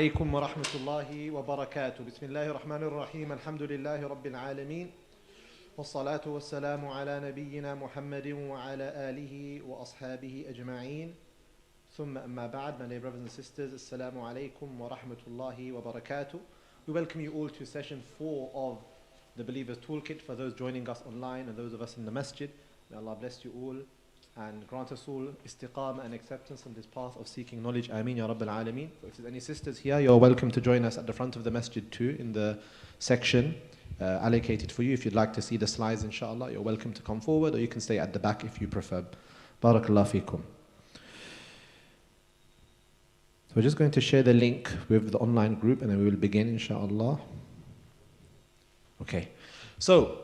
عليكم ورحمة الله وبركاته. بسم الله الرحمن الرحيم. الحمد لله رب العالمين والصلاة والسلام على نبينا محمد وعلى آله وأصحابه أجمعين. ثم أما بعد, my dear brothers and sisters, Assalamu alaikum wa rahmatullahi wa barakatuh. We welcome you all to session 4 of the Believer's Toolkit. For those joining us online and those of us in the masjid, may Allah bless you all and grant us all istiqamah and acceptance on this path of seeking knowledge. Ameen ya Rabbil Alameen. If there's any sisters here, you're welcome to join us at the front of the masjid too, in the section allocated for you. If you'd like to see the slides, inshallah, you're welcome to come forward, or you can stay at the back if you prefer. Barakallah feekum. So we're just going to share the link with the online group and then we will begin, inshallah. Okay. So,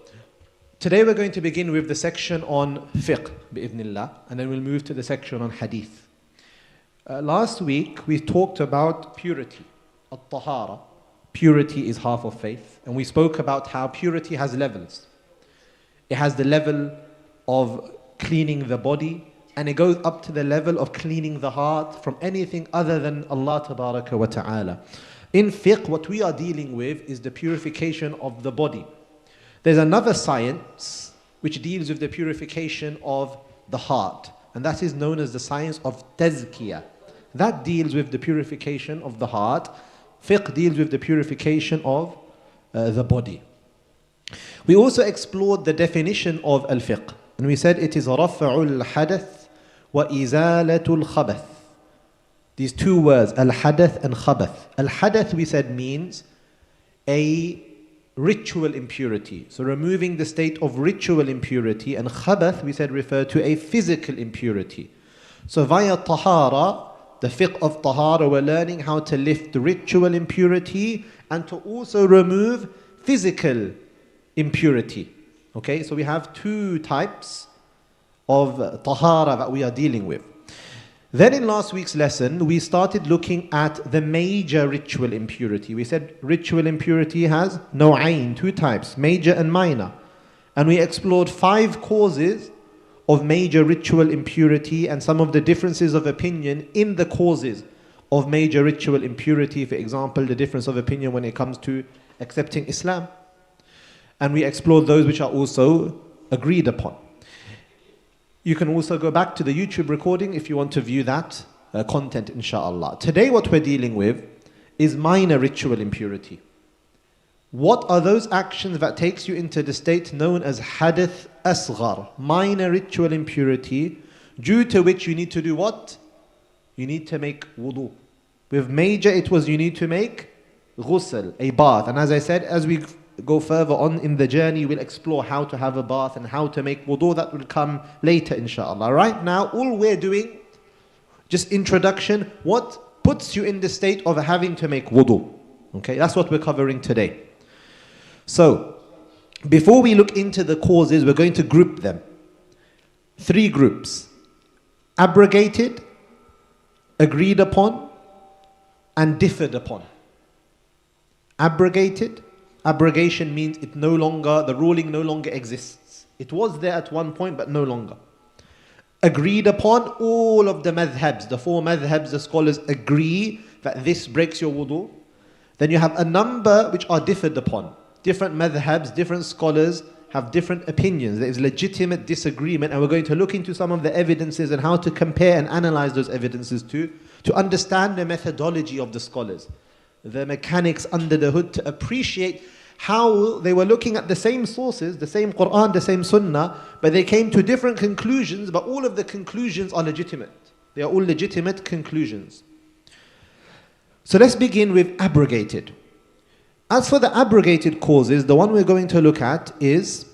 today we're going to begin with the section on fiqh, bi'idhnillah, and then we'll move to the section on hadith. Last week we talked about purity, at-tahara. Purity is half of faith, and we spoke about how purity has levels. It has the level of cleaning the body, and it goes up to the level of cleaning the heart from anything other than Allah tabaraka wa ta'ala. In fiqh, what we are dealing with is the purification of the body. There's another science which deals with the purification of the heart, and that is known as the science of tazkiyah. That deals with the purification of the heart. Fiqh deals with the purification of the body. We also explored the definition of al-fiqh, and we said it is raf'ul hadath wa izalatul khabath. These two words, al-hadath and khabath. Al-hadath, we said, means a ritual impurity. So removing the state of ritual impurity, and khabath, we said, refer to a physical impurity. So via tahara, the fiqh of tahara, we're learning how to lift the ritual impurity and to also remove physical impurity. Okay, so we have two types of tahara that we are dealing with. Then in last week's lesson, we started looking at the major ritual impurity. We said ritual impurity has naw'ain, two types, major and minor. And we explored 5 causes of major ritual impurity and some of the differences of opinion in the causes of major ritual impurity. For example, the difference of opinion when it comes to accepting Islam. And we explored those which are also agreed upon. You can also go back to the YouTube recording if you want to view that content, inshallah. Today what we're dealing with is minor ritual impurity. What are those actions that takes you into the state known as hadith asghar, minor ritual impurity, due to which you need to do what? You need to make wudu. With major, it was you need to make ghusl, a bath. And as I said, as we go further on in the journey, we'll explore how to have a bath and how to make wudu. That will come later, inshallah. Right now, all we're doing, just introduction, what puts you in the state of having to make wudu. Okay, that's what we're covering today. So, before we look into the causes, we're going to group them. 3 groups: abrogated, agreed upon, and differed upon. Abrogated. Abrogation means it no longer, the ruling no longer exists. It was there at one point, but no longer. Agreed upon, all of the madhabs, the 4 madhabs, the scholars agree that this breaks your wudu. Then you have a number which are differed upon. Different madhabs, different scholars have different opinions. There is legitimate disagreement, and we're going to look into some of the evidences and how to compare and analyze those evidences to understand the methodology of the scholars, the mechanics under the hood, to appreciate how they were looking at the same sources, the same Quran, the same Sunnah, but they came to different conclusions, but all of the conclusions are legitimate. They are all legitimate conclusions. So let's begin with abrogated. As for the abrogated causes, the one we're going to look at is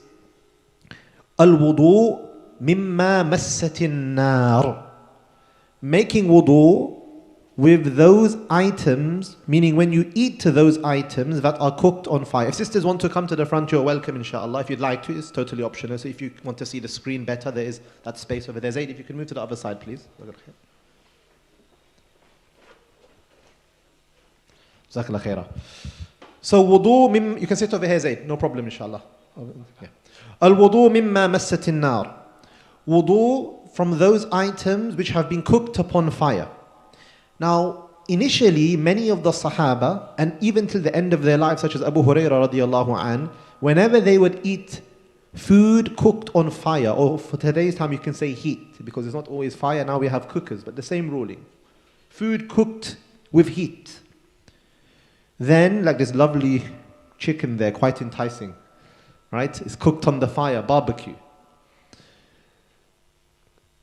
al-wudu mimma massatin nar. Making wudu with those items, meaning when you eat to those items that are cooked on fire. If sisters want to come to the front, you're welcome, inshallah. If you'd like to, it's totally optional. So if you want to see the screen better, there is that space over there. Zayd, if you can move to the other side, please. Jazakallah khairah. So wudu, you can sit over here, Zayd. No problem, inshallah. Al-wudu mimma massatin nar. Wudu from those items which have been cooked upon fire. Now, initially, many of the Sahaba, and even till the end of their lives, such as Abu Hurairah radiallahu an, whenever they would eat food cooked on fire, or for today's time you can say heat, because it's not always fire, now we have cookers, but the same ruling. Food cooked with heat. Then, like this lovely chicken there, quite enticing, right? It's cooked on the fire, barbecue.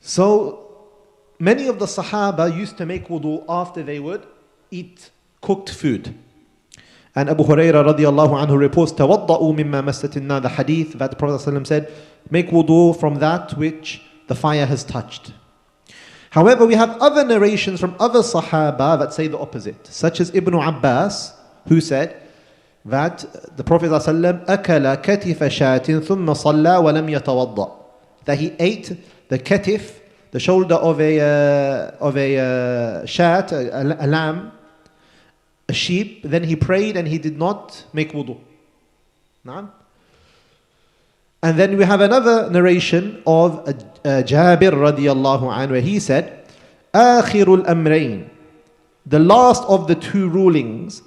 So, many of the Sahaba used to make wudu after they would eat cooked food. And Abu Hurairah radiallahu anhu reports, تَوَضَّأُوا مِمَّا مَسَّتِ النَّارِ, the hadith that the Prophet ﷺ said, make wudu from that which the fire has touched. However, we have other narrations from other Sahaba that say the opposite, such as Ibn Abbas, who said that the Prophet ﷺ أَكَلَ كَتِفَ شَاةٍ ثُمَّ صَلَّى وَلَمْ يَتَوَضَّأ, that he ate the katif, the shoulder of a shat, a lamb, a sheep, then he prayed and he did not make wudu. Naam. And then we have another narration of Jabir radiallahu anhu, where he said, آخِرُ الْأَمْرَيْنِ, the last of the two rulings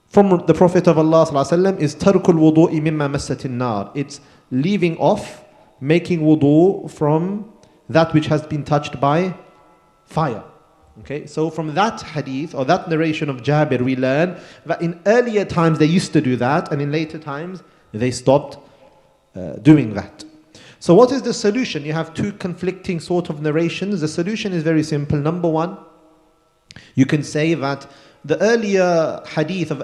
from the Prophet of Allah sallallahu alaihi wasallam is تَرْكُ الْوُضُوءِ مِمَّا مَسَّتِ النَّارِ, it's leaving off, making wudu from that which has been touched by fire. Okay, so from that hadith or that narration of Jabir, we learn that in earlier times they used to do that, and in later times they stopped doing that. So what is the solution? You have two conflicting sort of narrations. The solution is very simple. Number one, you can say that the earlier hadith of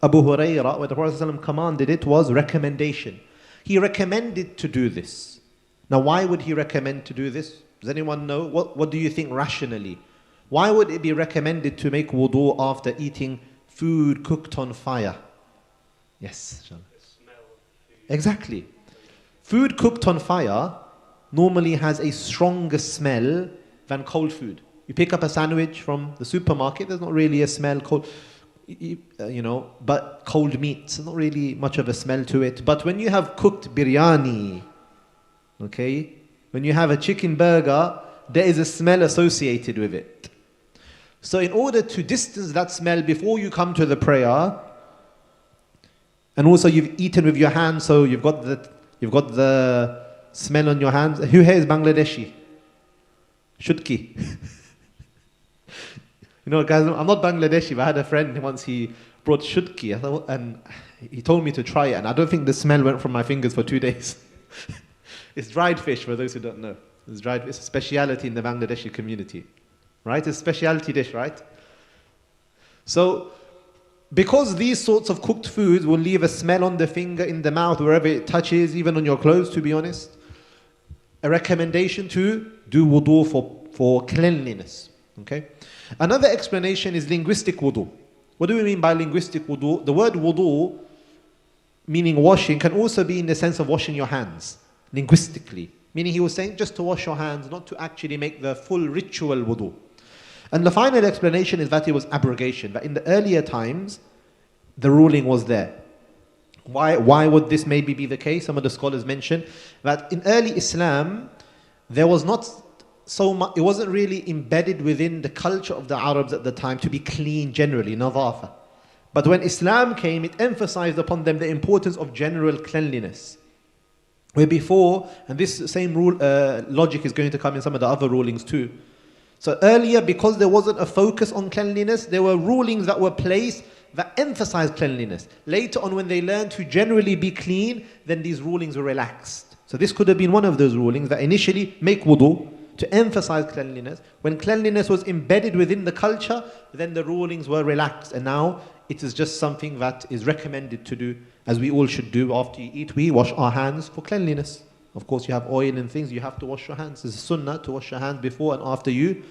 Abu Hurairah, where the Prophet ﷺ commanded it, was recommendation. He recommended to do this. Now, why would he recommend to do this? Does anyone know? What do you think rationally? Why would it be recommended to make wudu after eating food cooked on fire? Yes, Sean. Exactly. Food cooked on fire normally has a stronger smell than cold food. You pick up a sandwich from the supermarket, there's not really a smell, but cold meat, there's not really much of a smell to it. But when you have cooked biryani, okay, when you have a chicken burger, there is a smell associated with it. So in order to distance that smell before you come to the prayer, and also you've eaten with your hands, so you've got the smell on your hands. Who here is Bangladeshi? Shutki. Guys, I'm not Bangladeshi, but I had a friend once, he brought shutki, and he told me to try it, and I don't think the smell went from my fingers for 2 days. It's dried fish, for those who don't know. It's a speciality in the Bangladeshi community. Right? It's a specialty dish, right? So, because these sorts of cooked foods will leave a smell on the finger, in the mouth, wherever it touches, even on your clothes, to be honest, a recommendation to do wudu for cleanliness. Okay? Another explanation is linguistic wudu. What do we mean by linguistic wudu? The word wudu, meaning washing, can also be in the sense of washing your hands, linguistically. Meaning he was saying just to wash your hands, not to actually make the full ritual wudu. And the final explanation is that it was abrogation. That in the earlier times, the ruling was there. Why would this maybe be the case? Some of the scholars mention that in early Islam, there was not so much, it wasn't really embedded within the culture of the Arabs at the time to be clean generally, nadhafa. But when Islam came, it emphasized upon them the importance of general cleanliness. Where before, and this same rule, logic is going to come in some of the other rulings too. So earlier, because there wasn't a focus on cleanliness, there were rulings that were placed that emphasized cleanliness. Later on, when they learned to generally be clean, then these rulings were relaxed. So this could have been one of those rulings that initially make wudu to emphasize cleanliness. When cleanliness was embedded within the culture, then the rulings were relaxed. And now it is just something that is recommended to do, as we all should do. After you eat, we wash our hands for cleanliness. Of course, you have oil and things, you have to wash your hands. It's a sunnah to wash your hands before and after you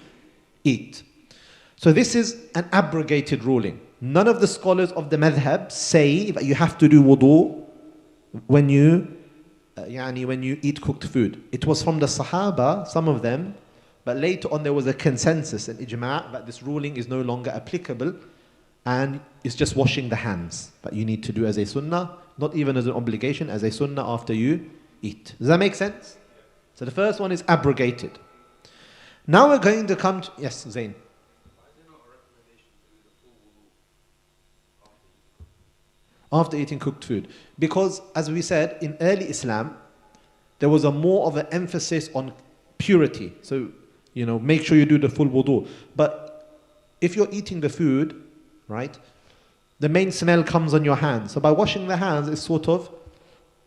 eat. So this is an abrogated ruling. None of the scholars of the madhab say that you have to do wudu when you eat cooked food. It was from the Sahaba, some of them, but later on there was a consensus, an ijma', that this ruling is no longer applicable, and it's just washing the hands that you need to do as a sunnah, not even as an obligation, as a sunnah after you eat. Does that make sense? So the first one is abrogated. Now we're going to come to, yes, Zain. Why is there not a recommendation to After eating cooked food. Because, as we said, in early Islam, there was a more of an emphasis on purity. So, make sure you do the full wudu. But if you're eating the food, right, the main smell comes on your hands. So by washing the hands, it's sort of,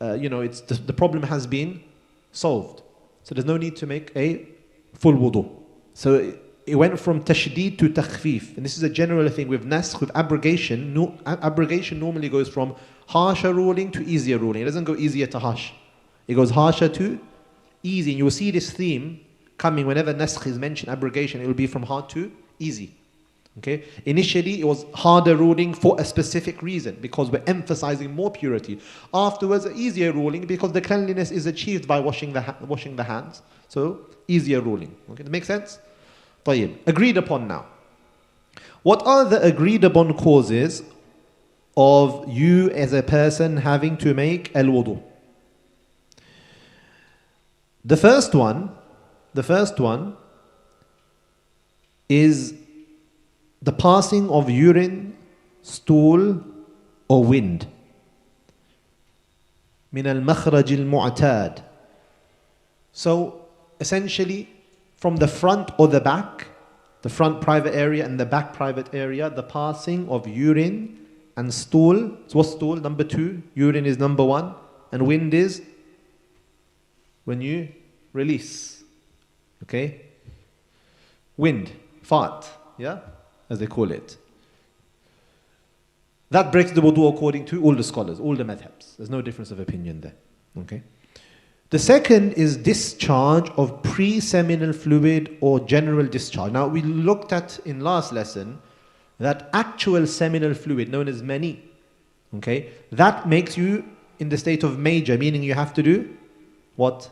it's the problem has been solved. So there's no need to make a full wudu. So it went from tashdid to takhfif. And this is a general thing with naskh, with abrogation. Abrogation normally goes from harsher ruling to easier ruling. It doesn't go easier to harsh. It goes harsher to easy. And you will see this theme coming whenever naskh is mentioned, abrogation, it will be from hard to easy. Okay? Initially, it was harder ruling for a specific reason, because we're emphasizing more purity. Afterwards, easier ruling because the cleanliness is achieved by washing the hands. So, easier ruling. Okay, does that make sense? طيب. Agreed upon now. What are the agreed upon causes of you as a person having to make al-wudu? The first one is the passing of urine, stool, or wind. من المخرج المعتاد. So essentially, from the front or the back, the front private area and the back private area, the passing of urine and stool. So what's stool? Number 2. Urine is number 1. And wind is when you release. Okay? Wind, fart, yeah? As they call it. That breaks the wudu according to all the scholars, all the madhabs. There's no difference of opinion there. Okay? The second is discharge of pre-seminal fluid or general discharge. Now, we looked at in last lesson that actual seminal fluid, known as mani, okay, that makes you in the state of major, meaning you have to do what?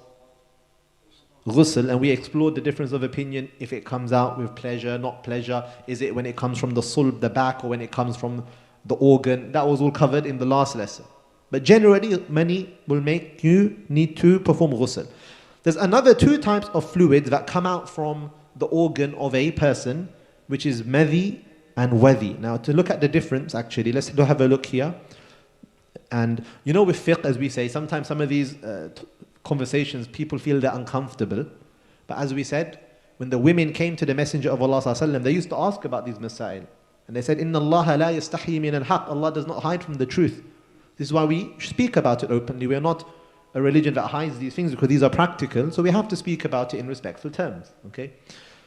Ghusl. And we explored the difference of opinion if it comes out with pleasure, not pleasure. Is it when it comes from the sulb, the back, or when it comes from the organ? That was all covered in the last lesson. But generally, many will make you need to perform ghusl. There's another 2 types of fluids that come out from the organ of a person, which is madhi and wadhi. Now, to look at the difference, actually, let's have a look here. And with fiqh, as we say, sometimes some of these conversations, people feel they're uncomfortable. But as we said, when the women came to the Messenger of Allah ﷺ, they used to ask about these masail. And they said, Inna Allah la yastahi min al-haq. Allah does not hide from the truth. This is why we speak about it openly. We are not a religion that hides these things, because these are practical. So we have to speak about it in respectful terms. Okay?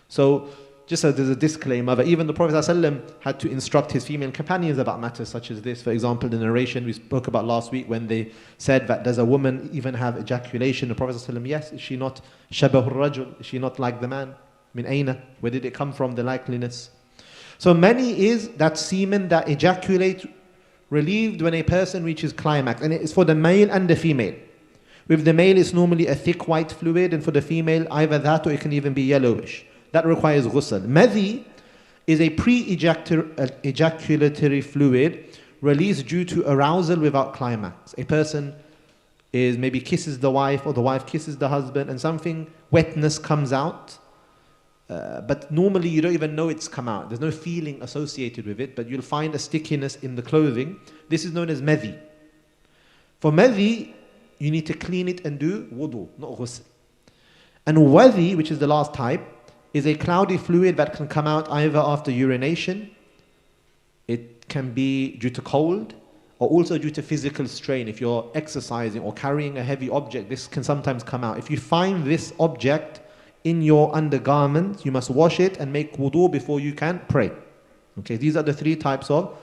So, just as there's a disclaimer that even the Prophet ﷺ had to instruct his female companions about matters such as this. For example, the narration we spoke about last week when they said that does a woman even have ejaculation? The Prophet ﷺ, yes, is she not shabahur rajul? Is she not like the man? Min aina? Where did it come from, the likeliness? So many is that semen that ejaculate relieved when a person reaches climax. And it's for the male and the female. With the male, it's normally a thick white fluid, and for the female, either that or it can even be yellowish. That requires ghusl. Madhi is a pre-ejaculatory fluid released due to arousal without climax. A person is maybe kisses the wife, or the wife kisses the husband, and something, wetness comes out. But normally you don't even know it's come out. There's no feeling associated with it, but you'll find a stickiness in the clothing. This is known as madhi. For madhi, you need to clean it and do wudu, not ghusl. And wadhi, which is the last type, is a cloudy fluid that can come out either after urination, it can be due to cold, or also due to physical strain. If you're exercising or carrying a heavy object, this can sometimes come out. If you find this object in your undergarment, you must wash it and make wudu before you can pray. Okay, these are the 3 types of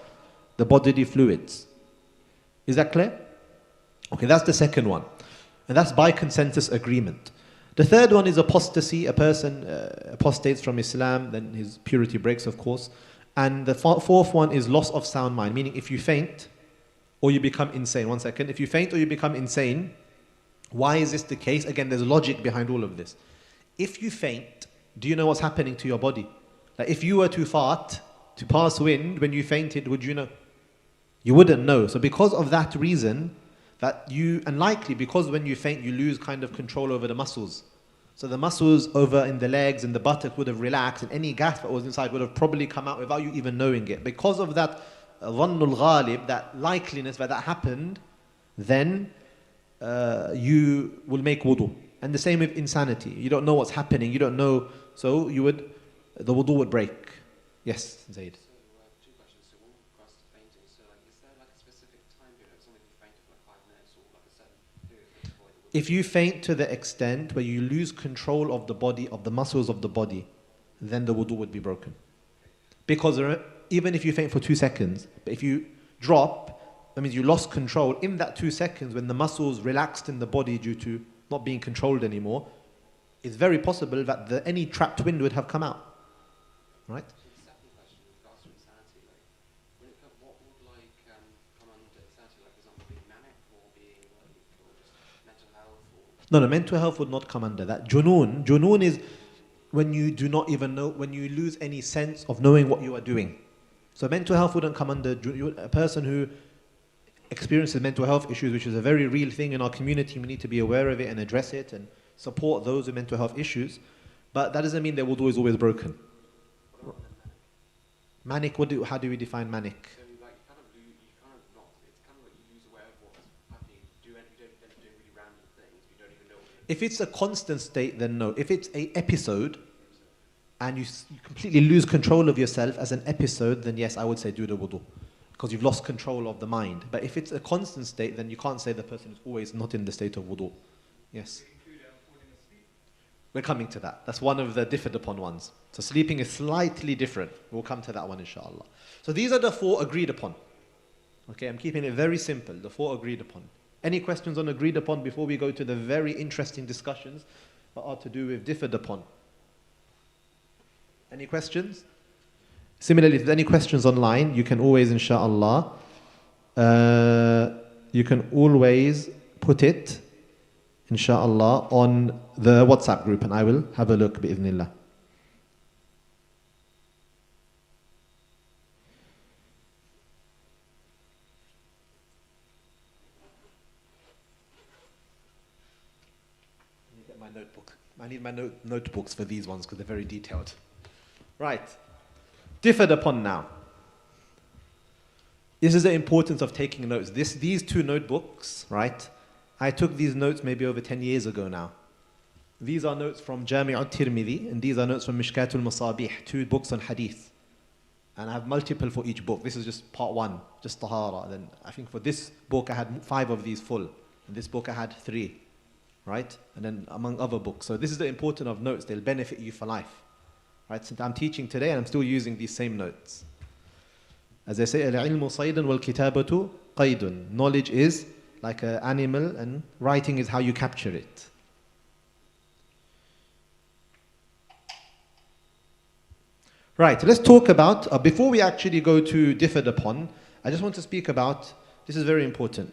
the bodily fluids. Is that clear? Okay, that's the second one. And that's by consensus agreement. The third one is apostasy. A person apostates from Islam, then his purity breaks, of course. And the fourth one is loss of sound mind, meaning if you faint or you become insane. One second. If you faint or you become insane, why is this the case? Again, there's logic behind all of this. If you faint, do you know what's happening to your body? Like if you were to fart, to pass wind, when you fainted, would you know? You wouldn't know. So because of that reason, and likely because when you faint, you lose kind of control over the muscles. So the muscles over in the legs and the buttock would have relaxed, and any gas that was inside would have probably come out without you even knowing it. Because of that dhannul ghalib, that likeliness that happened, then you will make wudu. And the same with insanity. You don't know what's happening, you don't know, so the wudu would break. Yes, Zaid. So, two questions. So, one with regards to fainting. So, like, is there like a specific time period? Like, somebody who fainted for like 5 minutes or like a certain period before it would... If you faint to the extent where you lose control of the body, of the muscles of the body, then the wudu would be broken. Because even if you faint for 2 seconds, but if you drop, that means you lost control. In that 2 seconds, when the muscles relaxed in the body due to not being controlled anymore, it's very possible that any trapped wind would have come out. Right? So the second question with regards to insanity, like, what would like come under insanity? Like, for example, being manic or being like, or just mental health? Or... No, mental health would not come under that. Junoon is when you do not even know, when you lose any sense of knowing what you are doing. So mental health wouldn't come under a person who experiences mental health issues, which is a very real thing in our community. We need to be aware of it and address it and support those with mental health issues. But that doesn't mean their wudu is always broken. Manic, how do we define manic? So like you kind of not, it's kind of like you lose aware of what's happening. You don't do really random things. You don't even know. If it's a constant state, then no. If it's an episode, and you completely lose control of yourself as an episode, then yes, I would say do the wudu. Because you've lost control of the mind. But if it's a constant state, then you can't say the person is always not in the state of wudu. Yes. We're coming to that. That's one of the differed upon ones. So sleeping is slightly different. We'll come to that one inshallah. So these are the 4 agreed upon. Okay, I'm keeping it very simple. The 4 agreed upon. Any questions on agreed upon before we go to the very interesting discussions that are to do with differed upon? Any questions? Similarly, if there's any questions online, you can always, inshallah, you can always put it, inshallah, on the WhatsApp group, and I will have a look, bi'idhnillah. Let me get my notebook. I need my notebooks for these ones because they're very detailed. Right. Differed upon now. This is the importance of taking notes. These 2 notebooks, right? I took these notes maybe over 10 years ago now. These are notes from Jami' al-Tirmidhi, and these are notes from Mishkat al-Masabih, 2 books on hadith. And I have multiple for each book. This is just part 1, just tahara. Then I think for this book I had 5 of these full. And this book I had 3, right? And then among other books. So this is the importance of notes. They'll benefit you for life. Right? So I'm teaching today and I'm still using these same notes. As they say, العلم صيد والكتابة قيد. Knowledge is like an animal and writing is how you capture it. Right, let's talk about, before we actually go to differed upon, I just want to speak about, this is very important,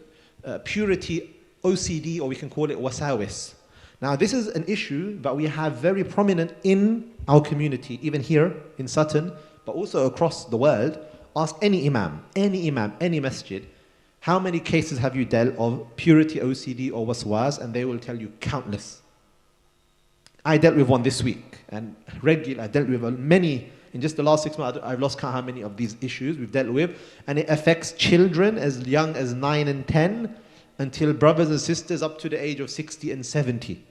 purity, OCD, or we can call it wasawis. Now this is an issue that we have very prominent in our community, even here in Sutton, but also across the world. Ask any imam, any masjid, how many cases have you dealt of purity, OCD or waswas, and they will tell you countless. I dealt with one this week, and regularly I dealt with many, in just the last 6 months, I've lost count how many of these issues we've dealt with, and it affects children as young as 9 and 10, until brothers and sisters up to the age of 60 and 70.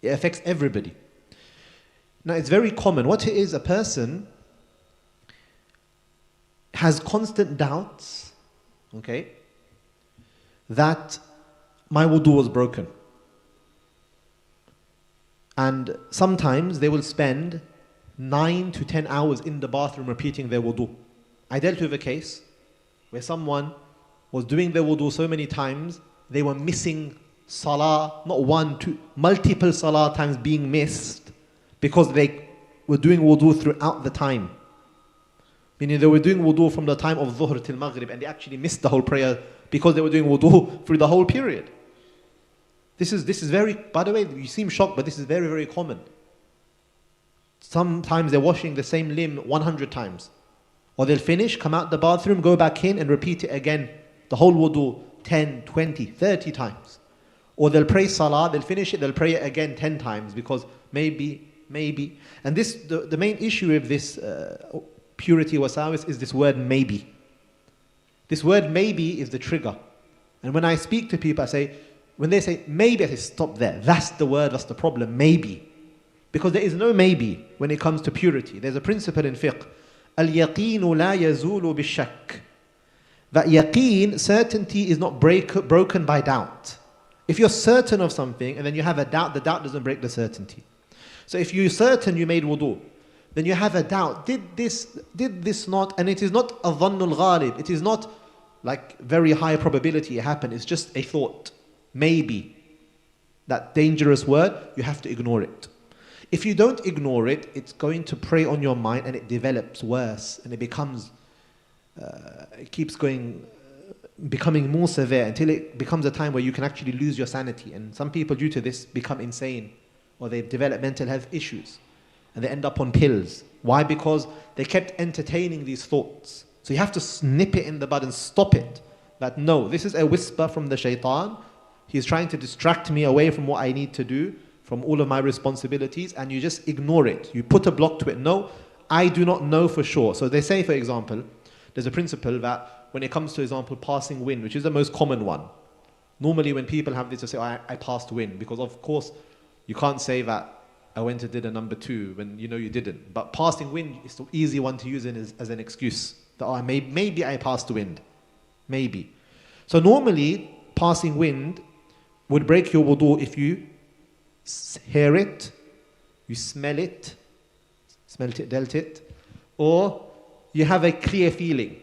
It affects everybody. Now it's very common. What it is, a person has constant doubts, okay, that my wudu was broken. And sometimes they will spend 9 to 10 hours in the bathroom repeating their wudu. I dealt with a case where someone was doing their wudu so many times, they were missing salah, not 1, 2, multiple salah times being missed because they were doing wudu throughout the time. Meaning they were doing wudu from the time of Dhuhr till Maghrib, and they actually missed the whole prayer because they were doing wudu through the whole period. This is very, by the way, you seem shocked, but this is very, very common. Sometimes they're washing the same limb 100 times. Or they'll finish, come out the bathroom, go back in and repeat it again. The whole wudu 10, 20, 30 times. Or they'll pray salah, they'll finish it, they'll pray it again 10 times because maybe. And this, the main issue with this purity wasawis is this word maybe. This word maybe is the trigger. And when I speak to people, I say, when they say maybe, I say stop there. That's the word, that's the problem, maybe. Because there is no maybe when it comes to purity. There's a principle in fiqh. Al-yaqeen la yazulu bi-shak. That yaqeen, certainty, is not broken by doubt. If you're certain of something and then you have a doubt, the doubt doesn't break the certainty. So if you're certain you made wudu, then you have a doubt, did this not, and it is not a dhannul ghalib, it is not like very high probability it happened, it's just a thought, maybe. That dangerous word, you have to ignore it. If you don't ignore it, it's going to prey on your mind and it develops worse and it becomes, it keeps going, becoming more severe until it becomes a time where you can actually lose your sanity. And some people due to this become insane or they've developed mental health issues and they end up on pills. Why? Because they kept entertaining these thoughts. So you have to nip it in the bud and stop it. That no, this is a whisper from the shaitan. He's trying to distract me away from what I need to do, from all of my responsibilities, and you just ignore it. You put a block to it. No, I do not know for sure. So they say, for example, there's a principle that when it comes to, example, passing wind, which is the most common one. Normally when people have this, they say, oh, I passed wind. Because of course, you can't say that I went and did a number 2 when you know you didn't. But passing wind is the easy one to use as an excuse. That oh, maybe I passed wind. Maybe. So normally, passing wind would break your wudu if you hear it, you smelt it, dealt it, or you have a clear feeling,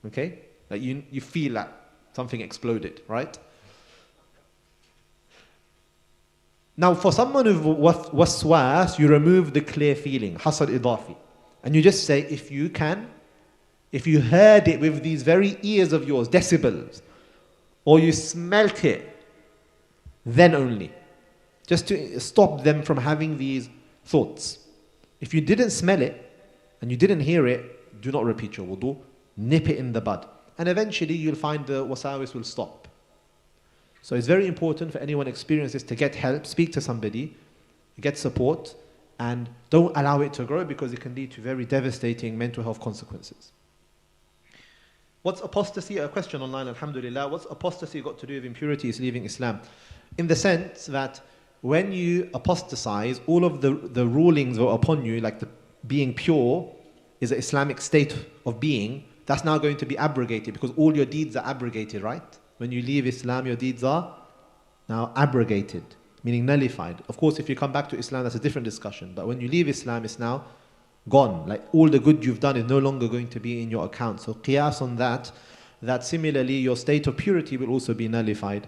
okay? Like you feel that something exploded, right? Now for someone with waswas, you remove the clear feeling, hasad idafi, and you just say, if you heard it with these very ears of yours, decibels, or you smelt it, then only. Just to stop them from having these thoughts. If you didn't smell it and you didn't hear it, do not repeat your wudu. Nip it in the bud. And eventually you'll find the wasawis will stop. So it's very important for anyone experiencing this to get help, speak to somebody, get support, and don't allow it to grow because it can lead to very devastating mental health consequences. What's apostasy? A question online, alhamdulillah. What's apostasy got to do with impurities, leaving Islam? In the sense that when you apostatize, all of the rulings are upon you, like the being pure is an Islamic state of being, that's now going to be abrogated because all your deeds are abrogated, right? When you leave Islam, your deeds are now abrogated, meaning nullified. Of course, if you come back to Islam, that's a different discussion. But when you leave Islam, it's now gone. Like all the good you've done is no longer going to be in your account. So qiyas on that similarly your state of purity will also be nullified.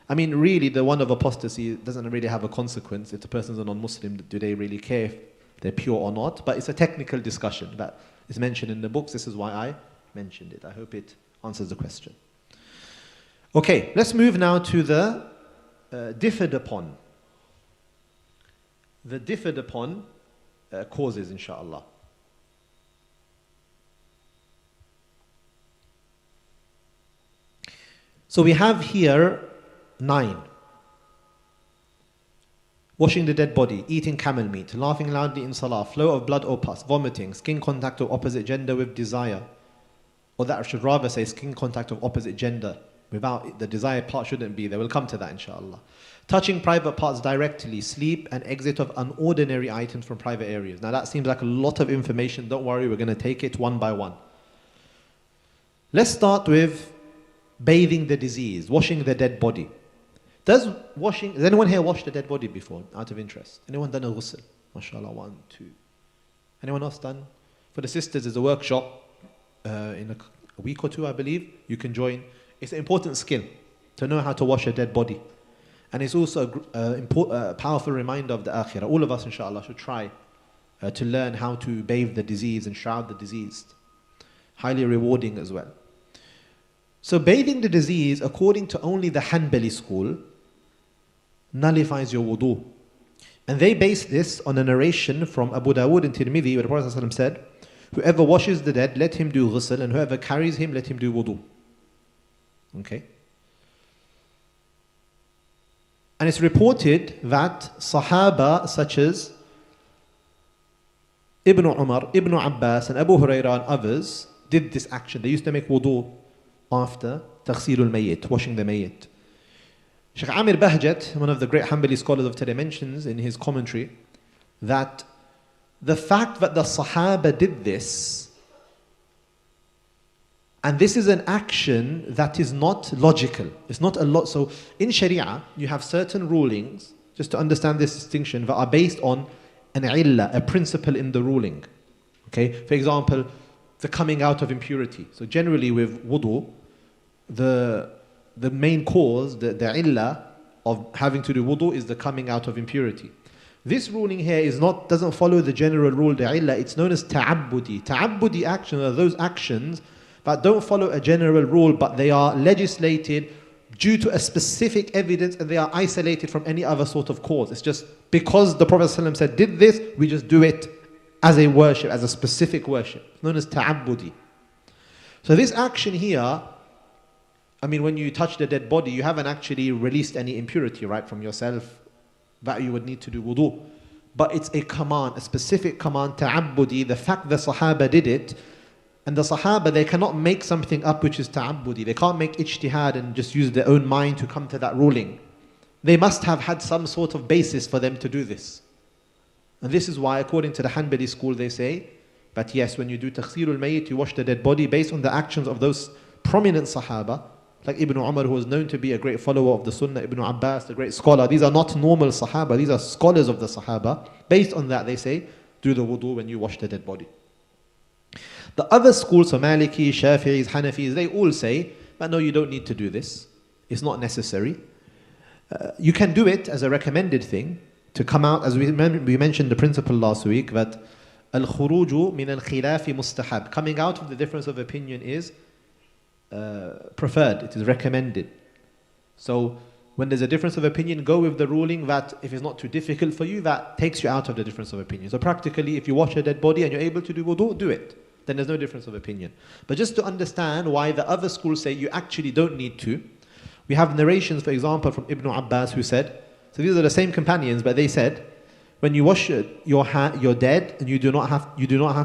I mean, really, the one of apostasy doesn't really have a consequence. If the person's a non-Muslim, do they really care if they're pure or not? But it's a technical discussion that is mentioned in the books. This is why I mentioned it. I hope it answers the question. Okay, let's move now to the differed upon. The differed upon causes, inshallah. So we have here 9. Washing the dead body, eating camel meat, laughing loudly in salah, flow of blood or pus, vomiting, skin contact of opposite gender with desire. Or that I should rather say skin contact of opposite gender. Without the desired part shouldn't be there. We'll come to that inshallah. Touching private parts directly, sleep and exit of unordinary items from private areas. Now that seems like a lot of information. Don't worry, we're going to take it one by one. Let's start with bathing the disease, washing the dead body. Does anyone here wash the dead body before, out of interest? Anyone done a ghusl? MashaAllah, 1, 2. Anyone else done? For the sisters, there's a workshop in a week or 2, I believe. You can join. It's an important skill to know how to wash a dead body. And it's also a powerful reminder of the akhirah. All of us, inshallah, should try to learn how to bathe the disease and shroud the deceased. Highly rewarding as well. So bathing the disease, according to only the Hanbali school, nullifies your wudu. And they base this on a narration from Abu Dawood and Tirmidhi, where the Prophet ﷺ said, whoever washes the dead, let him do ghusl, and whoever carries him, let him do wudu. Okay? And it's reported that Sahaba such as Ibn Umar, Ibn Abbas, and Abu Hurairah and others did this action. They used to make wudu after taghsilul mayyit, washing the mayyit. Shaykh Amir Bahjat, one of the great Hanbali scholars of today, mentions in his commentary that the fact that the Sahaba did this, and this is an action that is not logical. It's not a lot. So in Sharia, you have certain rulings, just to understand this distinction, that are based on an illah, a principle in the ruling. Okay, for example, the coming out of impurity. So generally with wudu, the main cause, the illah of having to do wudu is the coming out of impurity. This ruling here doesn't follow the general rule, the illah. It's known as ta'abbudi. Ta'abbudi actions are those actions that don't follow a general rule, but they are legislated due to a specific evidence and they are isolated from any other sort of cause. It's just because the Prophet ﷺ said, did this, we just do it as a worship, as a specific worship. It's known as ta'abbudi. So this action here, I mean, when you touch the dead body, you haven't actually released any impurity, right, from yourself that you would need to do wudu. But it's a command, a specific command, ta'abbudi. The fact the Sahaba did it, and the Sahaba, they cannot make something up which is ta'abbudi. They can't make ijtihad and just use their own mind to come to that ruling. They must have had some sort of basis for them to do this. And this is why, according to the Hanbali school, they say that yes, when you do taghsilul mayyit, you wash the dead body based on the actions of those prominent Sahaba, like Ibn Umar, who was known to be a great follower of the Sunnah, Ibn Abbas, the great scholar. These are not normal Sahaba, these are scholars of the Sahaba. Based on that, they say, do the wudu when you wash the dead body. The other schools, so Maliki, Shafi'is, Hanafis, they all say, but no, you don't need to do this. It's not necessary. You can do it as a recommended thing, to come out, as we mentioned the principle last week, that al-khuruju min al-khilafi mustahab. Coming out of the difference of opinion is preferred, it is recommended. So when there's a difference of opinion, go with the ruling that if it's not too difficult for you, that takes you out of the difference of opinion. So practically, if you wash a dead body and you're able to do wudu, do it. Then there's no difference of opinion. But just to understand why the other schools say you actually don't need to, we have narrations, for example, from Ibn Abbas who said, so these are the same companions, but they said, when you wash your dead, and you do not have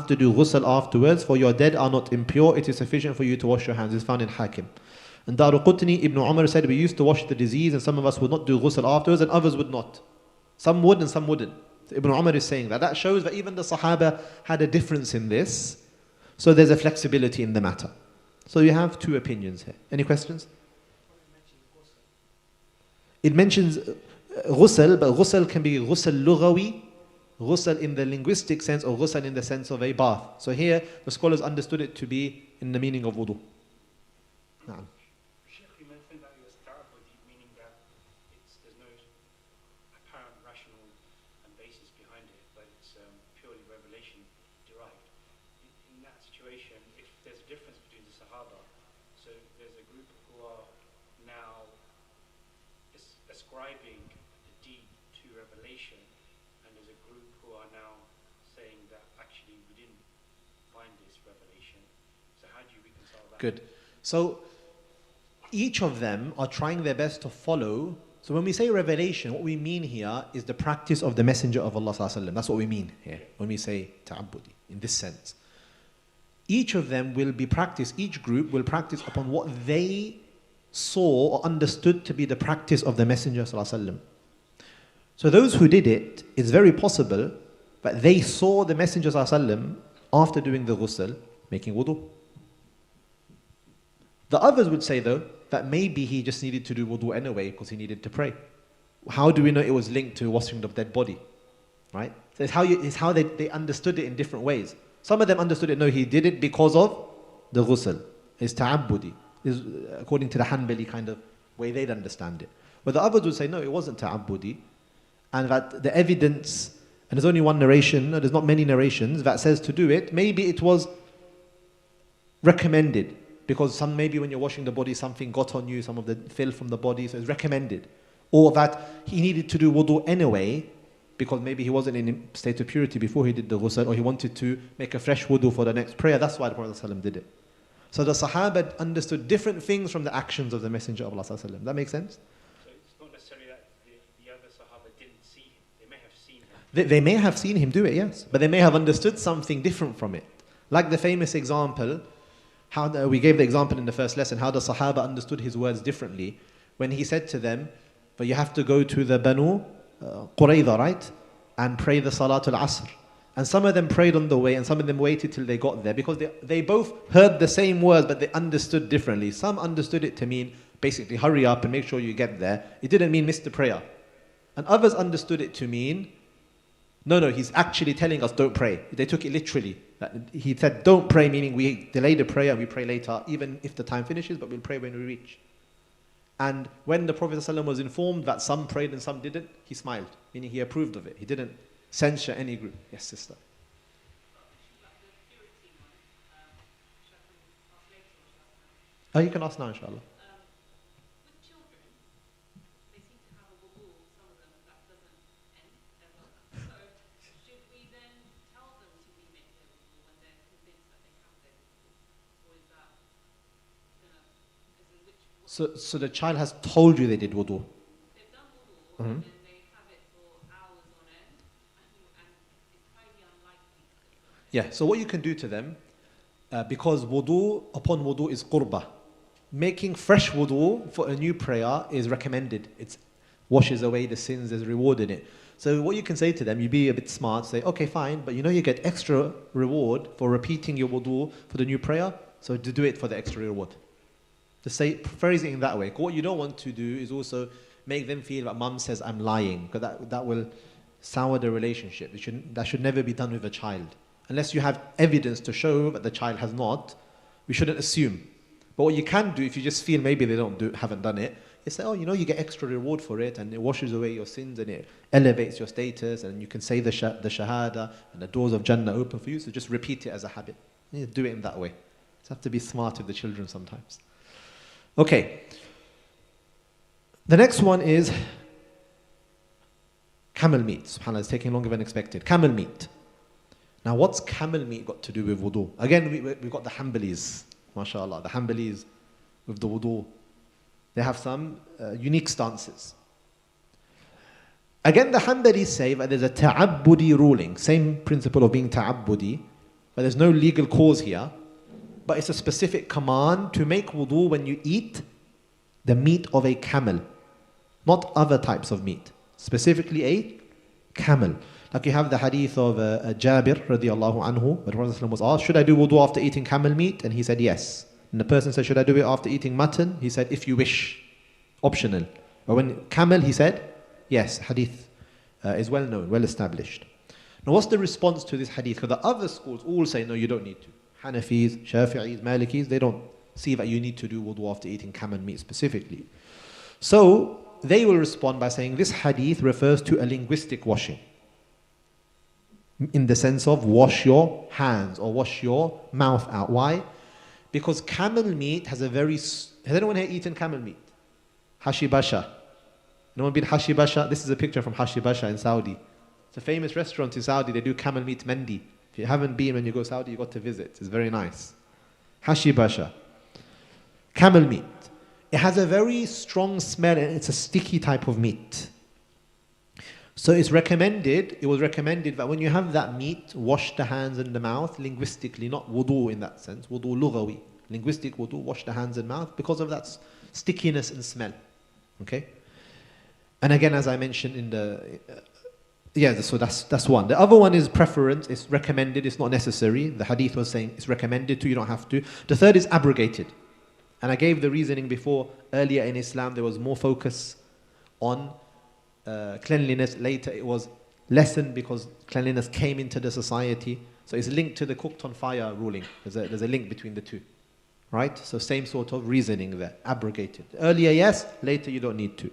to do ghusl afterwards, for your dead are not impure, it is sufficient for you to wash your hands. It's found in Hakim. And Daruqutni, Ibn Umar said, we used to wash the disease, and some of us would not do ghusl afterwards, and others would not. Some would and some wouldn't. So Ibn Umar is saying that. That shows that even the Sahaba had a difference in this. So there's a flexibility in the matter. So you have two opinions here. Any questions? It mentions ghusl, but ghusl can be ghusl lughawi, ghusl in the linguistic sense, or ghusl in the sense of a bath. So here, the scholars understood it to be in the meaning of wudu. Naam. Shaykh, you mentioned that it was ta'abbudi, meaning that there's no apparent rational basis behind it, but it's purely revelation derived. In that situation, if there's a difference between the Sahaba, so there's a group who are now ascribing the deed to revelation, and there's a group who are now saying that actually we didn't find this revelation. So how do you reconcile that? Good. So each of them are trying their best to follow. So when we say revelation, what we mean here is the practice of the Messenger of Allah Sallallahu Alaihi Wasallam. That's what we mean here when we say ta'abbudi, in this sense. Each of them will be practiced, each group will practice upon what they saw or understood to be the practice of the Messenger Sallallahu Alaihi Wasallam. So those who did it, it's very possible that they saw the Messenger Sallallahu Alaihi Wasallam after doing the ghusl, making wudu. The others would say though, that maybe he just needed to do wudu anyway because he needed to pray. How do we know it was linked to washing the dead body? Right? So it's how they understood it in different ways. Some of them understood it, no, he did it because of the ghusl. It's ta'abbudi. Is according to the Hanbali kind of way they'd understand it. But the others would say, no, it wasn't ta'abbudi. And that the evidence, and there's only one narration, there's not many narrations, that says to do it, maybe it was recommended. Because maybe when you're washing the body, something got on you, some of the filth from the body, so it's recommended. Or that he needed to do wudu anyway, because maybe he wasn't in a state of purity before he did the ghusl, or he wanted to make a fresh wudu for the next prayer. That's why the Prophet ﷺ did it. So the Sahaba understood different things from the actions of the Messenger of Allah ﷺ. That makes sense? So it's not necessarily that the other Sahaba didn't see him. They may have seen him. They may have seen him do it, yes. But they may have understood something different from it. Like the famous example We gave the example in the first lesson, how the Sahaba understood his words differently. When he said to them, but you have to go to the Banu Qurayza, right? And pray the Salatul Asr. And some of them prayed on the way, and some of them waited till they got there, because they both heard the same words, but they understood differently. Some understood it to mean, basically, hurry up and make sure you get there. It didn't mean miss the prayer. And others understood it to mean, no, he's actually telling us don't pray. They took it literally. He said don't pray, meaning we delay the prayer, we pray later, even if the time finishes, but we'll pray when we reach. And when the Prophet ﷺ was informed that some prayed and some didn't, he smiled, meaning he approved of it. He didn't censure any group. Yes, sister. Oh, you can ask now, inshallah. With children, they seem to have a wudu, some of them, that doesn't end ever. So, should we then tell them to remake their wudu when they're convinced that they have their wudu? Or is that gonna, as in which... So the child has told you they did wudu? They've done wudu, and then they have it for hours on end, and it's highly unlikely. Yeah, so what you can do to them, because wudu, upon wudu is qurbah. Making fresh wudu for a new prayer is recommended. It washes away the sins, there's reward in it. So what you can say to them, you be a bit smart, say, okay, fine, but you get extra reward for repeating your wudu for the new prayer, so to do it for the extra reward. To say, phrase it in that way. What you don't want to do is also make them feel that mum says I'm lying, because that will sour the relationship. That should never be done with a child. Unless you have evidence to show that the child has not, we shouldn't assume. But what you can do, if you just feel maybe they haven't done it, is say, you get extra reward for it, and it washes away your sins, and it elevates your status, and you can say the shahada, and the doors of Jannah open for you, so just repeat it as a habit. You do it in that way. You have to be smart with the children sometimes. Okay. The next one is camel meat. SubhanAllah, it's taking longer than expected. Camel meat. Now, what's camel meat got to do with wudu? Again, we've got the Hanbalis, mashallah, the Hanbalis with the wudu. They have some unique stances. Again, the Hanbalis say that there's a ta'abbudi ruling, same principle of being ta'abbudi, but there's no legal cause here, but it's a specific command to make wudu when you eat the meat of a camel, not other types of meat, specifically a camel. Like you have the hadith of Jabir radiallahu anhu, where the Prophet was asked, should I do wudu after eating camel meat? And he said yes. And the person said, should I do it after eating mutton? He said, if you wish, optional. But when camel, he said, yes. Hadith is well known, well established. Now what's the response to this hadith? Because the other schools all say, no, you don't need to. Hanafis, Shafi'is, Malikis, they don't see that you need to do wudu after eating camel meat specifically. So they will respond by saying this hadith refers to a linguistic washing, in the sense of wash your hands or wash your mouth out. Why? Because camel meat has a very... Has anyone here eaten camel meat? Hashibasha. Anyone been Hashibasha? This is a picture from Hashibasha in Saudi. It's a famous restaurant in Saudi. They do camel meat mendi. If you haven't been when you go to Saudi, you've got to visit. It's very nice. Hashibasha. Camel meat. It has a very strong smell, and it's a sticky type of meat. So it was recommended that when you have that meat, wash the hands and the mouth linguistically, not wudu in that sense, wudu lughawi. Linguistic wudu, wash the hands and mouth because of that stickiness and smell. Okay? And again, as I mentioned in the... so that's one. The other one is preference. It's recommended, it's not necessary. The hadith was saying it's recommended to, you don't have to. The third is abrogated. And I gave the reasoning before. Earlier in Islam, there was more focus on cleanliness. Later it was lessened because cleanliness came into the society. So it's linked to the cooked on fire ruling. There's a link between the two. Right? So same sort of reasoning there. Abrogated. Earlier yes, later you don't need to.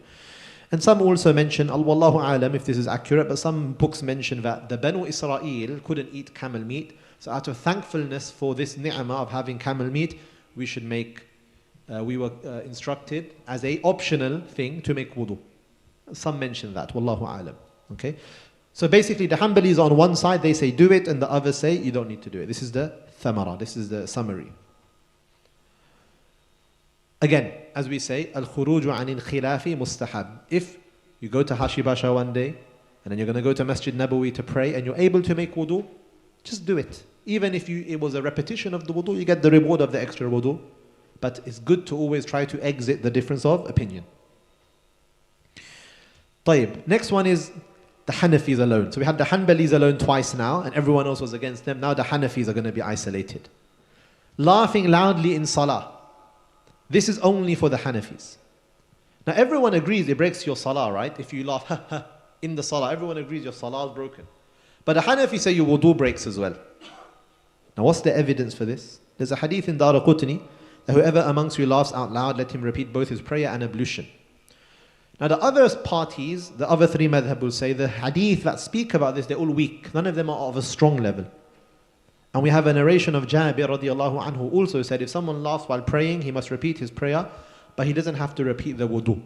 And some also mention, Wallahu alam if this is accurate, but some books mention that the Banu Israel couldn't eat camel meat. So out of thankfulness for this ni'mah of having camel meat, we should make, we were instructed as a optional thing to make wudu. Some mention that, Wallahu alam. Okay? So basically the Hanbalis on one side, they say do it, and the others say you don't need to do it. This is the thamara, this is the summary. Again, as we say, al-khuruju anil khilafi mustahab. If you go to Hashibasha one day, and then you're going to go to Masjid Nabawi to pray, and you're able to make wudu, just do it. Even if it was a repetition of the wudu, you get the reward of the extra wudu. But it's good to always try to exit the difference of opinion. طيب. Next one is the Hanafis alone. So we had the Hanbalis alone twice now, and everyone else was against them. Now the Hanafis are going to be isolated. Laughing loudly in salah. This is only for the Hanafis. Now everyone agrees it breaks your salah, right? If you laugh in the salah, everyone agrees your salah is broken. But the Hanafis say your wudu breaks as well. Now what's the evidence for this? There's a hadith in Daraqutni that whoever amongst you laughs out loud, let him repeat both his prayer and ablution. Now the other parties, the other three madhab will say the hadith that speak about this, they're all weak. None of them are of a strong level. And we have a narration of Jabir radiallahu anhu who also said if someone laughs while praying, he must repeat his prayer, but he doesn't have to repeat the wudu.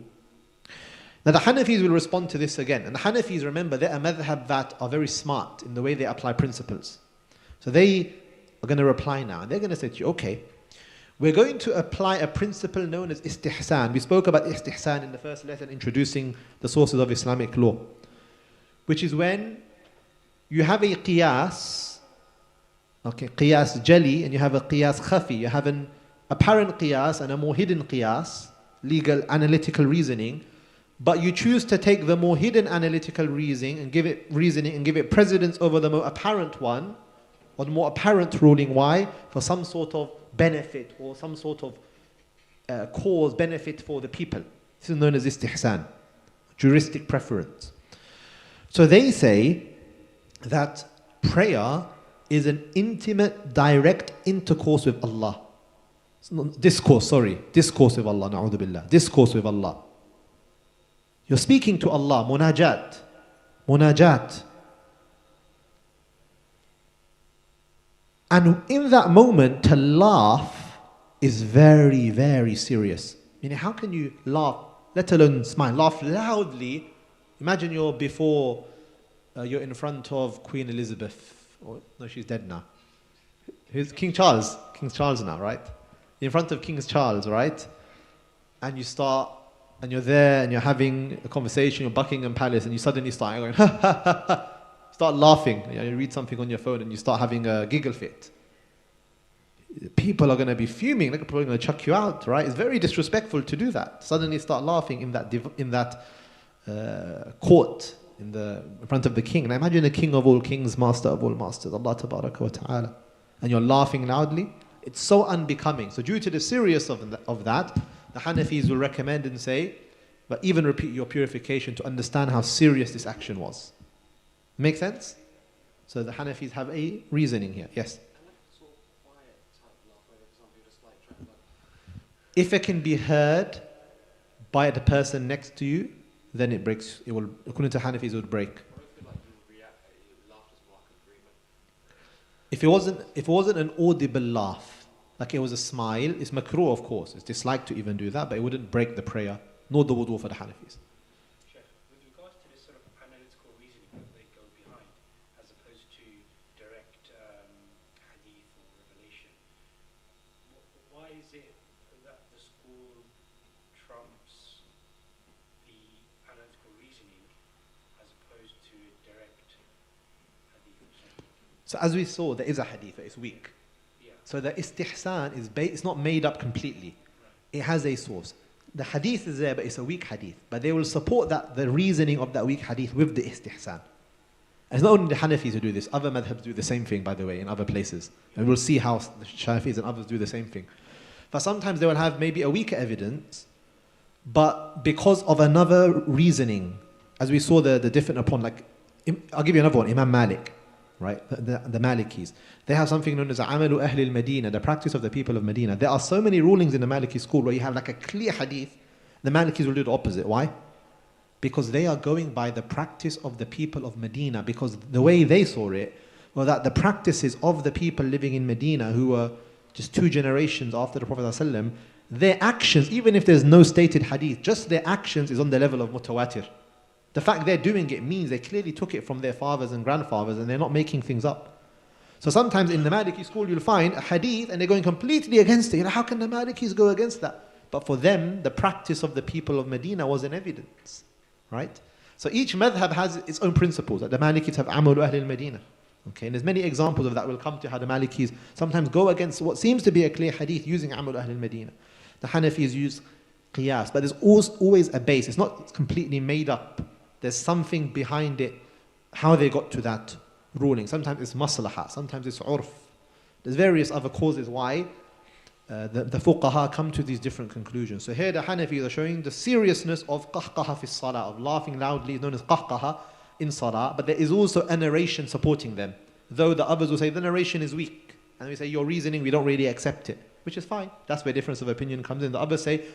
Now the Hanafis will respond to this again. And the Hanafis, remember, they're a madhab that are very smart in the way they apply principles. So they are going to reply now. And they're going to say to you, okay, we're going to apply a principle known as istihsan. We spoke about istihsan in the first lesson, introducing the sources of Islamic law, which is when you have a qiyas, okay, qiyas jali, and you have a qiyas khafi. You have an apparent qiyas and a more hidden qiyas, legal analytical reasoning, but you choose to take the more hidden analytical reasoning and give it precedence over the more apparent one, or the more apparent ruling. Why? For some sort of benefit or some sort of cause benefit for the people. This is known as istihsan, juristic preference. So they say that prayer is an intimate, direct intercourse with Allah. Discourse with Allah, na'udhu billah. Discourse with Allah. You're speaking to Allah, munajat. And in that moment, to laugh is very, very serious. Meaning, how can you laugh, let alone smile? Laugh loudly. Imagine you're before, you're in front of Queen Elizabeth. Or, no, she's dead now. Who's King Charles? King Charles now, right? You're in front of King Charles, right? And you start, and you're there, and you're having a conversation, you're Buckingham Palace, and you suddenly start going, ha ha ha ha. Start laughing. You read something on your phone and you start having a giggle fit. People are going to be fuming. They're probably going to chuck you out, right? It's very disrespectful to do that. Suddenly start laughing in that court in front of the king. And imagine the king of all kings, master of all masters, Allah tabaraka wa ta'ala. And you're laughing loudly. It's so unbecoming. So due to the seriousness of that, the Hanafis will recommend and say, but even repeat your purification to understand how serious this action was. Make sense? So the Hanafis have a reasoning here. Yes? And like sort of quiet type laugh, where for example you're just like trying to If it can be heard by the person next to you, then it breaks. It will, according to Hanafis, it would break. or if you like you react, you laugh as well, I could agree, but If it wasn't an audible laugh, like it was a smile, it's makruh, of course. It's disliked to even do that, but it wouldn't break the prayer, nor the wudu for the Hanafis. Shaykh, with regards to this sort of analytical reasoning that they go behind, as opposed to direct hadith or revelation, why is it that the school trumps the analytical reasoning as opposed to direct hadith or something? So as we saw, there is a hadith, it's weak. Yeah. So the istihsan it's not made up completely. It has a source. The hadith is there, but it's a weak hadith. But they will support the reasoning of that weak hadith with the istihsan. And it's not only the Hanafis who do this. Other madhabs do the same thing, by the way, in other places. And we'll see how the Shafis and others do the same thing. But sometimes they will have maybe a weaker evidence, but because of another reasoning, as we saw the different upon, like, I'll give you another one, Imam Malik, right? The Malikis. They have something known as Amalu Ahli al-Madina, the practice of the people of Medina. There are so many rulings in the Maliki school where you have like a clear hadith. The Malikis will do the opposite. Why? Because they are going by the practice of the people of Medina. Because the way they saw it was that the practices of the people living in Medina, who were just 2 generations after the Prophet ﷺ, their actions, even if there's no stated hadith, just their actions is on the level of mutawatir. The fact they're doing it means they clearly took it from their fathers and grandfathers and they're not making things up. So sometimes in the Maliki school you'll find a hadith and they're going completely against it. You know, how can the Malikis go against that? But for them, the practice of the people of Medina was an evidence. Right? So each madhab has its own principles. Like the Malikis have Amalu Ahli al-Madina. Okay, and there's many examples of that. We'll come to how the Malikis sometimes go against what seems to be a clear hadith using Amal Ahl al-Madinah. The Hanafis use qiyas, but there's always a base. It's not completely made up. There's something behind it, how they got to that ruling. Sometimes it's maslaha, sometimes it's urf. There's various other causes why the fuqaha come to these different conclusions. So here the Hanafis are showing the seriousness of qahqaha fi salah, of laughing loudly, known as qahqaha in salah, but there is also a narration supporting them. Though the others will say the narration is weak, and we say your reasoning, we don't really accept it, which is fine. That's where difference of opinion comes in. The others say,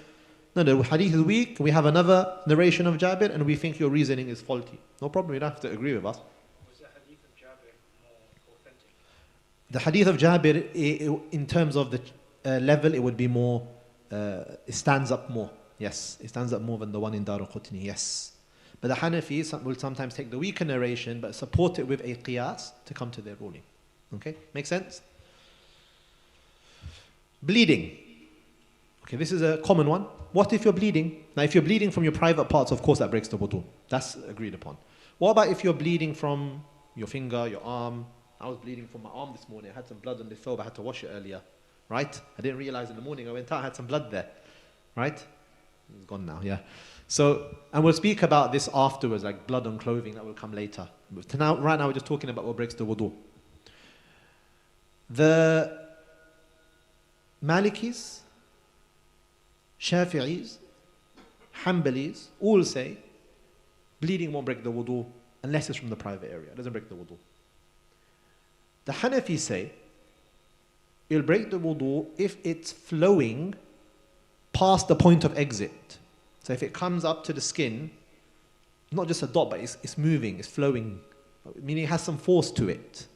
no, the hadith is weak, we have another narration of Jabir, and we think your reasoning is faulty. No problem, you don't have to agree with us. Was the hadith of Jabir more authentic? The hadith of Jabir, in terms of the level, it would be more, it stands up more. Yes, it stands up more than the one in Daraqutni, yes. But the Hanafis will sometimes take the weaker narration but support it with a qiyas to come to their ruling. Okay, make sense? Bleeding. Okay, this is a common one. What if you're bleeding? Now, if you're bleeding from your private parts, of course that breaks the wudu. That's agreed upon. What about if you're bleeding from your finger, your arm? I was bleeding from my arm this morning. I had some blood on the throat. I had to wash it earlier. Right? I didn't realize in the morning. I went out, I had some blood there. Right? It's gone now, yeah. So, and we'll speak about this afterwards, like blood on clothing, that will come later. But right now we're just talking about what breaks the wudu. The Malikis, Shafi'is, Hanbalis all say bleeding won't break the wudu unless it's from the private area. It doesn't break the wudu. The Hanafis say it'll break the wudu if it's flowing past the point of exit. So if it comes up to the skin, not just a dot, but it's moving, it's flowing, meaning it has some force to it,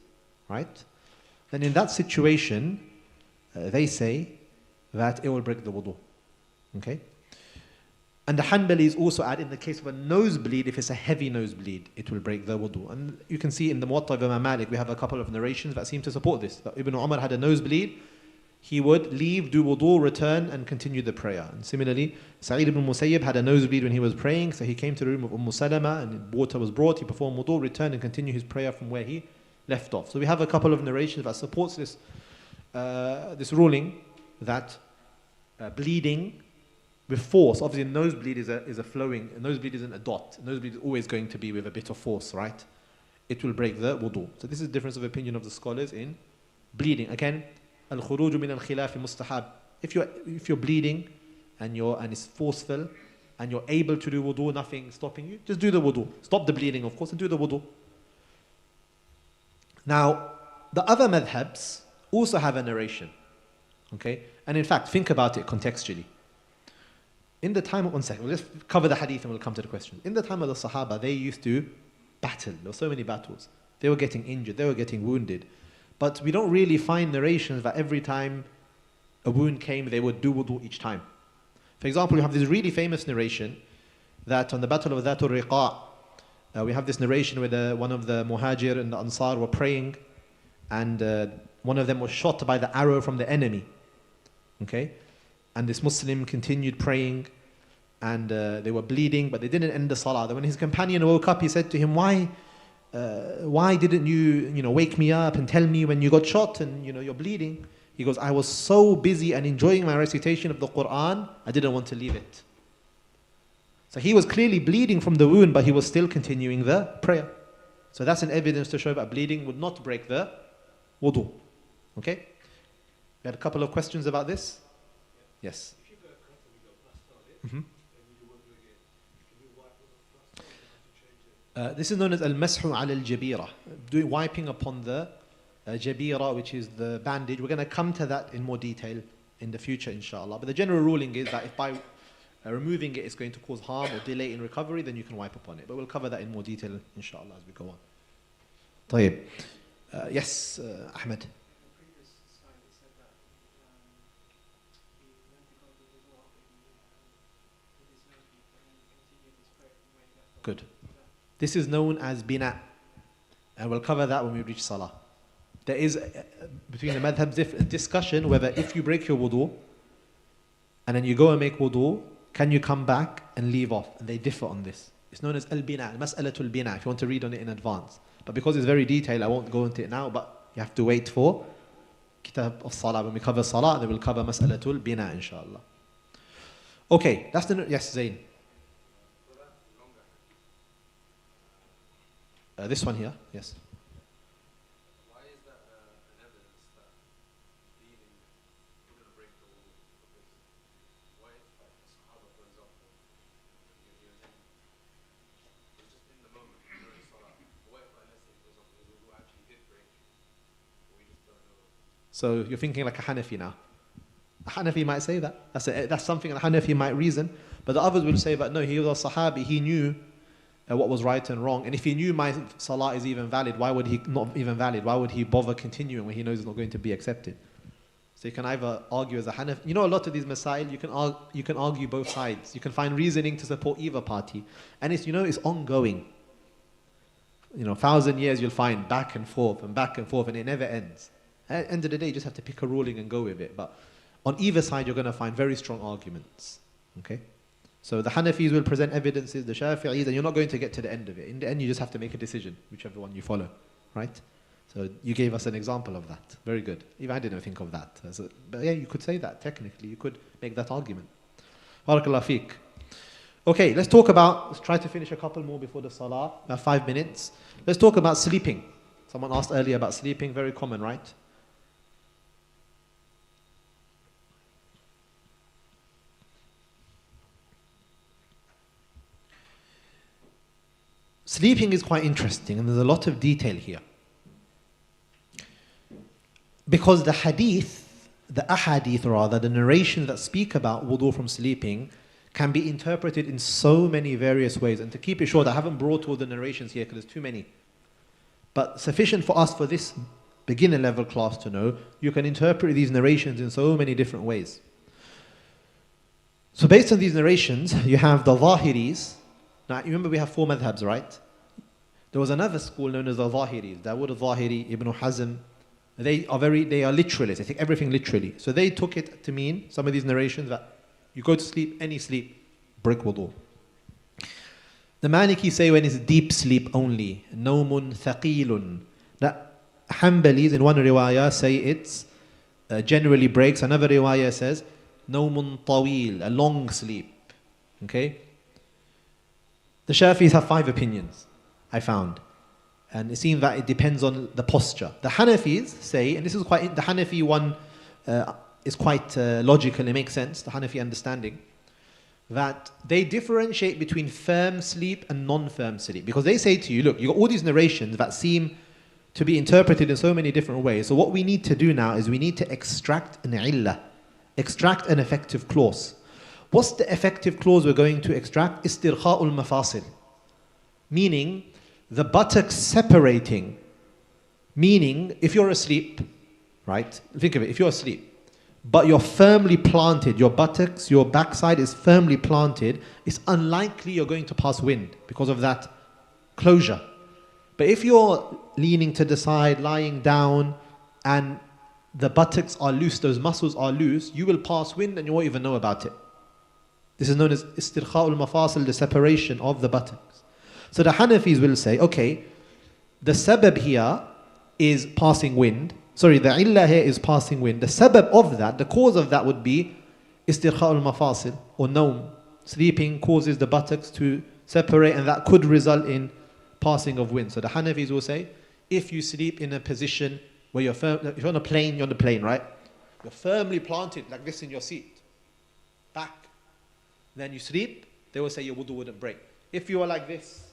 right? Then in that situation, they say that it will break the wudu, okay? And the Hanbalis also add, in the case of a nosebleed, if it's a heavy nosebleed, it will break the wudu. And you can see in the Muwatta of Imam Malik, we have a couple of narrations that seem to support this. That Ibn Umar had a nosebleed, he would leave, do wudu, return, and continue the prayer. And similarly, Sa'id ibn Musayyib had a nosebleed when he was praying, so he came to the room of Salama, and water was brought, he performed wudu, returned, and continued his prayer from where he left off. So we have a couple of narrations that supports this, this ruling that bleeding with force, obviously a nosebleed is a flowing, a nosebleed isn't a dot, a nosebleed is always going to be with a bit of force, right? It will break the wudu. So this is the difference of opinion of the scholars in bleeding. Again, al-khuruj min al-khilaf mustahab. If you're bleeding and it's forceful and you're able to do wudu, nothing stopping you, just do the wudu. Stop the bleeding, of course, and do the wudu. Now, the other madhabs also have a narration, okay? And in fact, think about it contextually. In the time of, one second, we'll just cover the hadith and we'll come to the question. In the time of the Sahaba, they used to battle. There were so many battles. They were getting injured, they were getting wounded. But we don't really find narrations that every time a wound came, they would do wudu each time. For example, we have this really famous narration that on the Battle of Dhatul Riqa', we have this narration where one of the Muhajir and the Ansar were praying, and one of them was shot by the arrow from the enemy. Okay? And this Muslim continued praying, and they were bleeding, but they didn't end the salah. When his companion woke up, he said to him, why didn't you wake me up and tell me when you got shot and you're bleeding? He goes, I was so busy and enjoying my recitation of the Quran, I didn't want to leave it. So he was clearly bleeding from the wound, but he was still continuing the prayer. So that's an evidence to show that bleeding would not break the wudu. Okay? We had a couple of questions about this. Yes. If you got a cut and you got plaster on it, and you want to do it again, can you wipe with the plaster or you have to change it? This is known as al-mashu ala al-jabira, wiping upon the jabira, which is the bandage. We're going to come to that in more detail in the future, inshallah. But the general ruling is that if by removing it is going to cause harm or delay in recovery, then you can wipe upon it. But we'll cover that in more detail, inshallah, as we go on. طيب. Yes, Ahmed. Good. This is known as bina, and we'll cover that when we reach salah. There is between the madhabs discussion whether if you break your wudu and then you go and make wudu, can you come back and leave off? And they differ on this. It's known as al-bina, mas'alatul bina, if you want to read on it in advance. But because it's very detailed, I won't go into it now, but you have to wait for Kitab of Salah. When we cover Salah, then we'll cover Mas'alatul Bina, inshallah. Okay, that's the... Yes, Zain. This one here, yes. Why is that an evidence that bleeding wouldn't break the wudu? Because why, like the Sahaba, for example, you're saying, it's just in the moment, during Salah. What if, let's say, for example, the wudu actually did break, but we just don't know? So you're thinking like a Hanafi now. A Hanafi might say that. That's something a Hanafi might reason. But the others will say, but no, he was a Sahabi, he knew what was right and wrong. And if he knew my salah is even valid, why would he not even valid? Why would he bother continuing when he knows it's not going to be accepted? So you can either argue as a Hanafi. You know, a lot of these masail, you can argue both sides. You can find reasoning to support either party. And it's, it's ongoing. 1,000 years you'll find back and forth, and it never ends. At the end of the day, you just have to pick a ruling and go with it. But on either side, you're going to find very strong arguments. Okay? So the Hanafis will present evidences, the Shafi'is, and you're not going to get to the end of it. In the end, you just have to make a decision, whichever one you follow, right? So you gave us an example of that. Very good. Even I didn't think of that. But yeah, you could say that, technically. You could make that argument. Barakallah feek. Okay, let's try to finish a couple more before the Salah, about 5 minutes. Let's talk about sleeping. Someone asked earlier about sleeping, very common, right? Sleeping is quite interesting, and there's a lot of detail here. Because the ahadith, the narrations that speak about wudu from sleeping can be interpreted in so many various ways. And to keep it short, I haven't brought all the narrations here because there's too many. But sufficient for us for this beginner level class to know, you can interpret these narrations in so many different ways. So based on these narrations, you have the Zahiris. Now, you remember we have 4 madhabs, right? There was another school known as the Zahiris. Dawood al-Zahiri, Ibn Hazm. They are literalists. They take everything literally. So they took it to mean, some of these narrations, that you go to sleep, any sleep, break wudu. The Maliki say when it's deep sleep only, nawmun thaqilun. That Hanbalis in one riwayah say it's generally breaks. Another riwayah says nawmun tawil, a long sleep. Okay? The Shafis have 5 opinions, I found. And it seems that it depends on the posture. The Hanafis say, and this is quite, the Hanafi one is quite logical, it makes sense, the Hanafi understanding, that they differentiate between firm sleep and non-firm sleep. Because they say to you, look, you've got all these narrations that seem to be interpreted in so many different ways. So what we need to do now is we need to extract an illah, extract an effective clause. What's the effective clause we're going to extract? Istirkha'ul mafasil. Meaning, the buttocks separating. Meaning, if you're asleep, right? Think of it, if you're asleep, but you're firmly planted, your buttocks, your backside is firmly planted, it's unlikely you're going to pass wind because of that closure. But if you're leaning to the side, lying down, and the buttocks are loose, those muscles are loose, you will pass wind and you won't even know about it. This is known as istirkha'ul mafasil, the separation of the buttocks. So the Hanafis will say, okay, the sabab here is passing wind. Sorry, the illah here is passing wind. The sabab of that, the cause of that would be istirkha'ul mafasil, or nawm. Sleeping causes the buttocks to separate, and that could result in passing of wind. So the Hanafis will say, if you sleep in a position where you're firm, if you're on a plane, right? You're firmly planted like this in your seat, back. Then you sleep, they will say your wudu wouldn't break. If you are like this,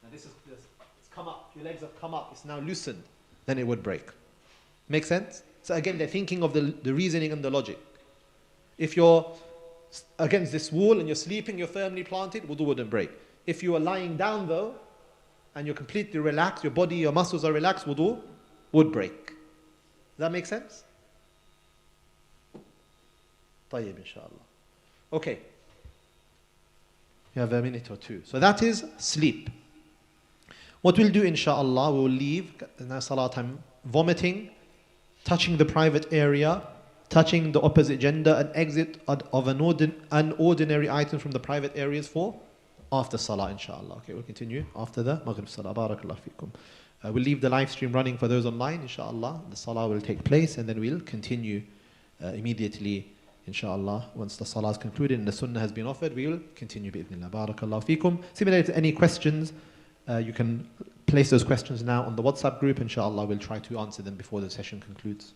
and it's come up, your legs have come up, it's now loosened, then it would break. Make sense? So again, they're thinking of the reasoning and the logic. If you're against this wall and you're sleeping, you're firmly planted, wudu wouldn't break. If you are lying down though, and you're completely relaxed, your body, your muscles are relaxed, wudu would break. Does that make sense? طيب, inshallah. Okay. You have a minute or two. So that is sleep. What we'll do, inshallah, we will leave, now salah time, vomiting, touching the private area, touching the opposite gender, and exit of an ordinary item from the private areas for after salah, inshallah. Okay, we'll continue after the maghrib salah. Barakallah fikum. We'll leave the live stream running for those online, inshallah. The salah will take place and then we'll continue immediately, inshallah. Once the salah is concluded and the sunnah has been offered, we will continue bi'idhnillah. Barakallahu feekum. Similarly to any questions, you can place those questions now on the WhatsApp group. Inshallah, we'll try to answer them before the session concludes.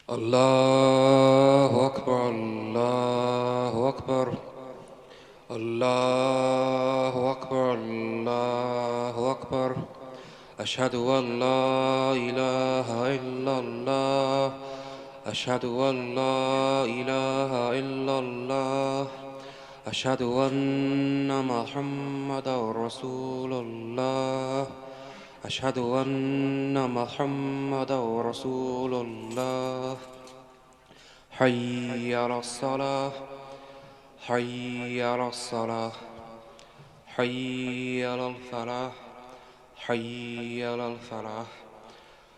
الله أكبر الله أكبر الله أكبر الله أكبر أشهد أن لا إله إلا الله أشهد أن لا إله إلا الله أشهد أن محمدا رسول الله أشهد أن محمدا رسول الله حي على الصلاة حي على الصلاة حي على الفلاح حي على الفلاح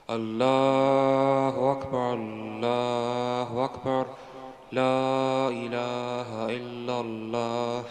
الله أكبر الله أكبر لا إله إلا الله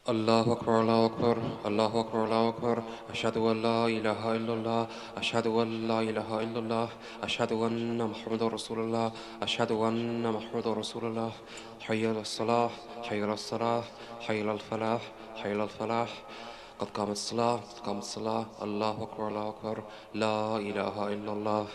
الله أكبر الله أكبر الله أكبر الله أكبر أشهد أن لا إله إلا الله أشهد أن لا إله إلا الله أشهد أن محمدا رسول الله أشهد أن محمدا رسول الله حي على الصلاة حي على الصلاة حي على الفلاح حي على الفلاح قد قامت الصلاة قد قامت الصلاة الله أكبر الله أكبر لا إله إلا الله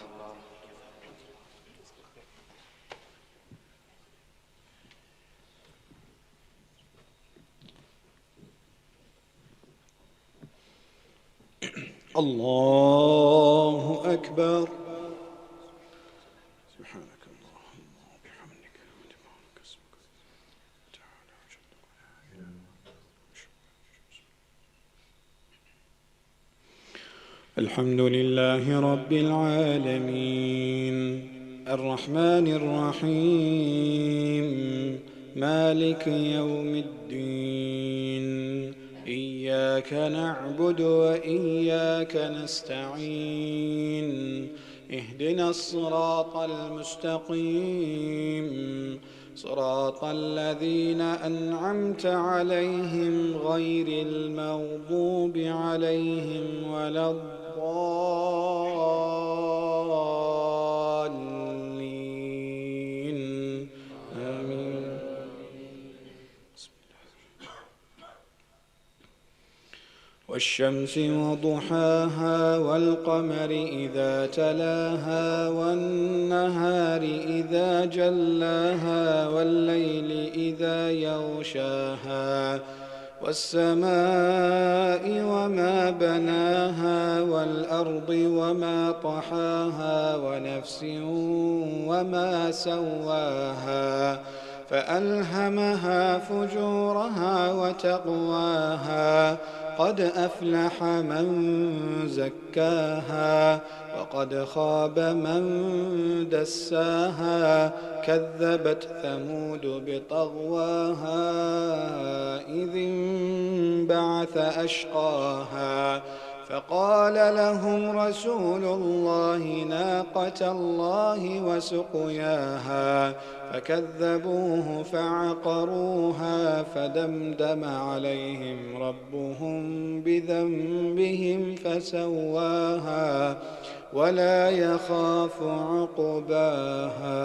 الله أكبر سبحانك اللهم وبحمدك وتبارك اسمك تعالى جدك ولا إله إلا أنت. الحمد لله رب العالمين الرحمن الرحيم مالك يوم الدين إياك نعبد وإياك نستعين اهدنا الصراط المستقيم صراط الذين أنعمت عليهم غير المغضوب عليهم ولا الضالين آمين. والشمس وضحاها والقمر إذا تلاها والنهار إذا جلاها والليل إذا يغشاها والسماء وما بناها والأرض وما طحاها ونفس وما سواها فألهمها فجورها وتقواها قد أفلح من زكاها وقد خاب من دساها كذبت ثمود بطغواها إذ انبعث أشقاها فقال لهم رسول الله ناقة الله وسقياها فكذبوه فعقروها فدمدم عليهم ربهم بذنبهم فسواها ولا يخاف عقباها.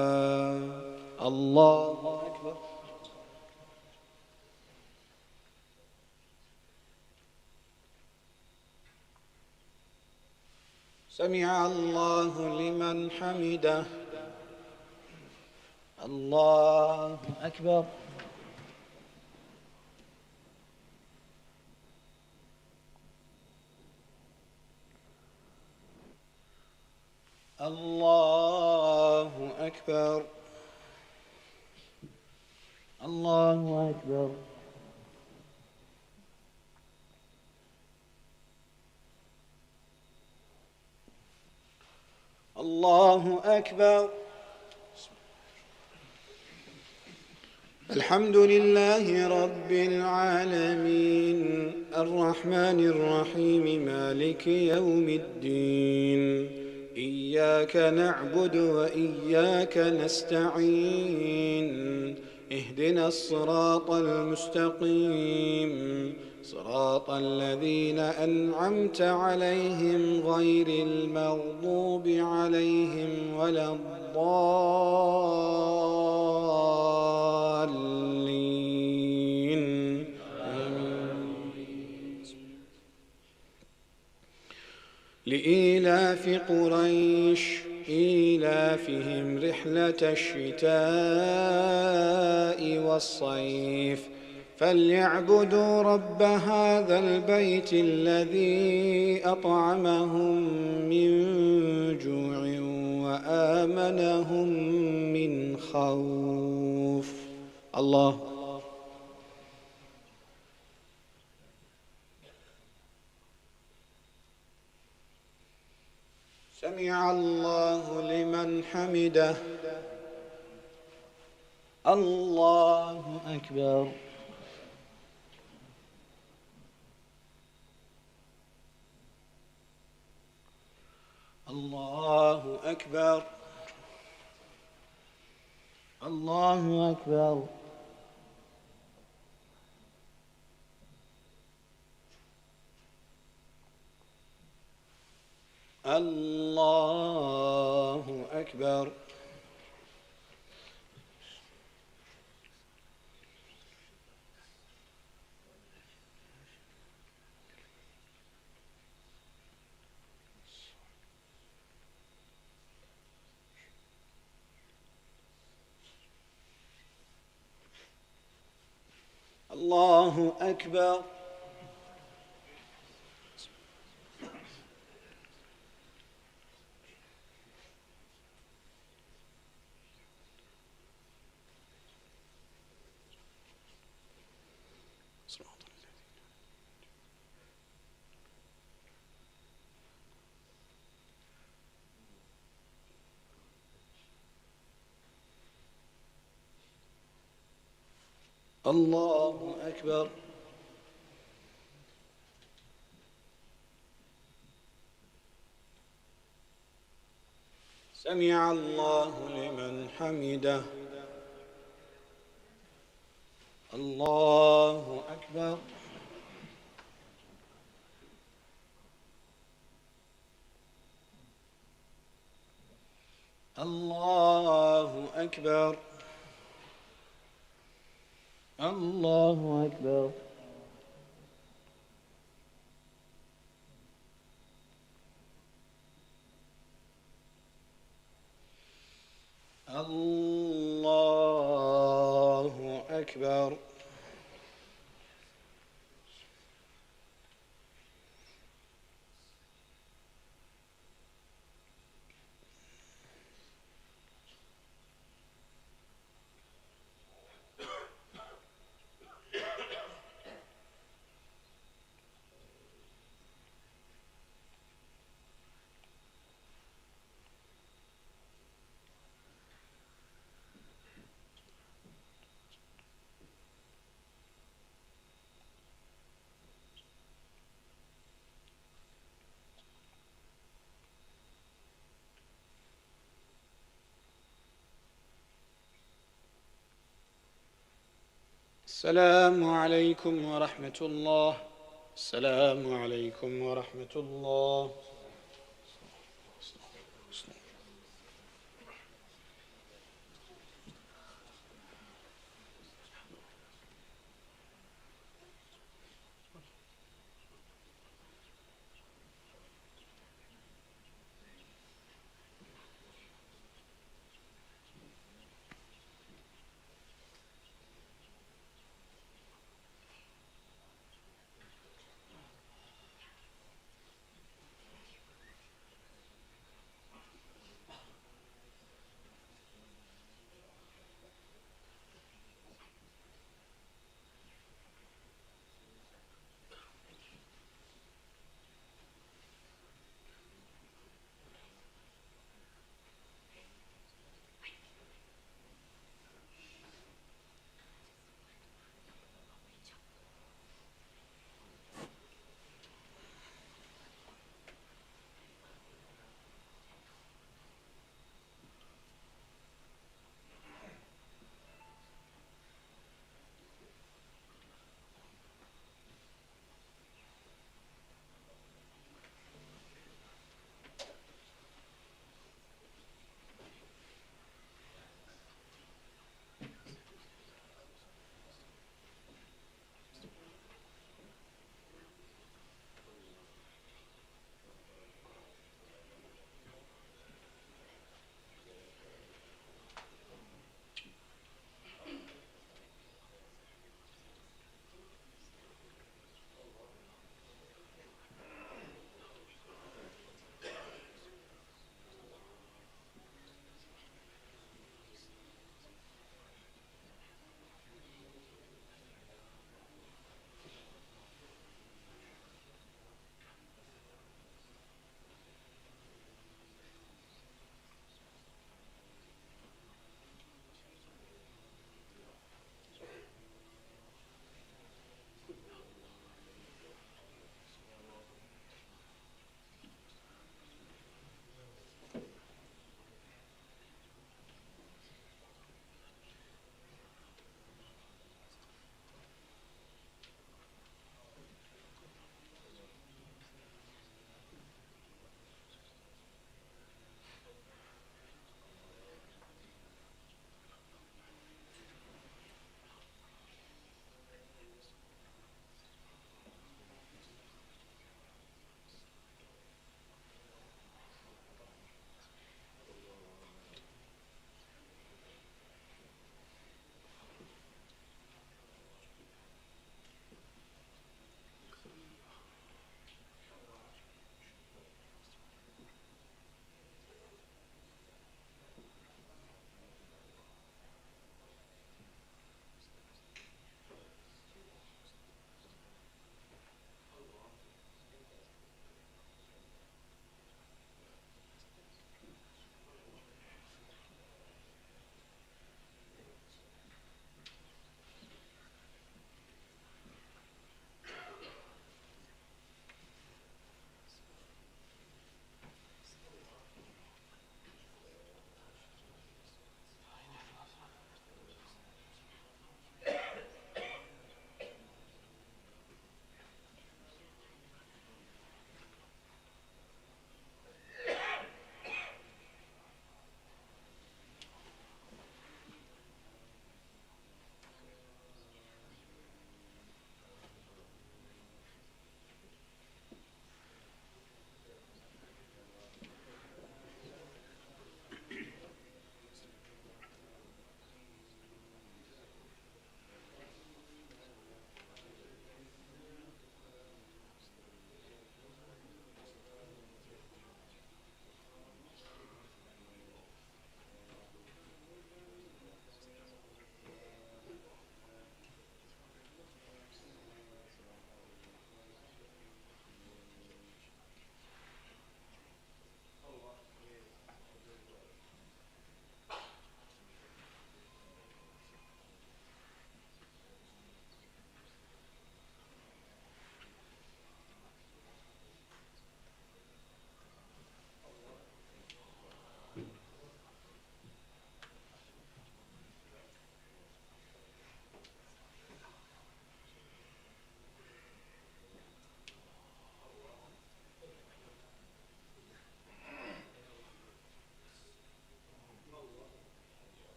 الله أكبر. سمع الله لمن حمده. الله أكبر. الله أكبر. الله أكبر. الله أكبر. الحمد لله رب العالمين الرحمن الرحيم مالك يوم الدين إياك نعبد وإياك نستعين اهدنا الصراط المستقيم صراط الذين أنعمت عليهم غير المغضوب عليهم ولا الضالين آمين. لإيلاف قريش إيلافهم رحلة الشتاء والصيف فليعبدوا رب هذا البيت الذي أطعمهم من جوع وآمنهم من خوف. الله. سمع الله لمن حمده. الله أكبر. الله أكبر. الله أكبر. الله أكبر. الله أكبر. الله أكبر. سمع الله لمن حمده. الله أكبر. الله أكبر. الله أكبر. الله أكبر. السلام عليكم ورحمة الله. السلام عليكم ورحمة الله.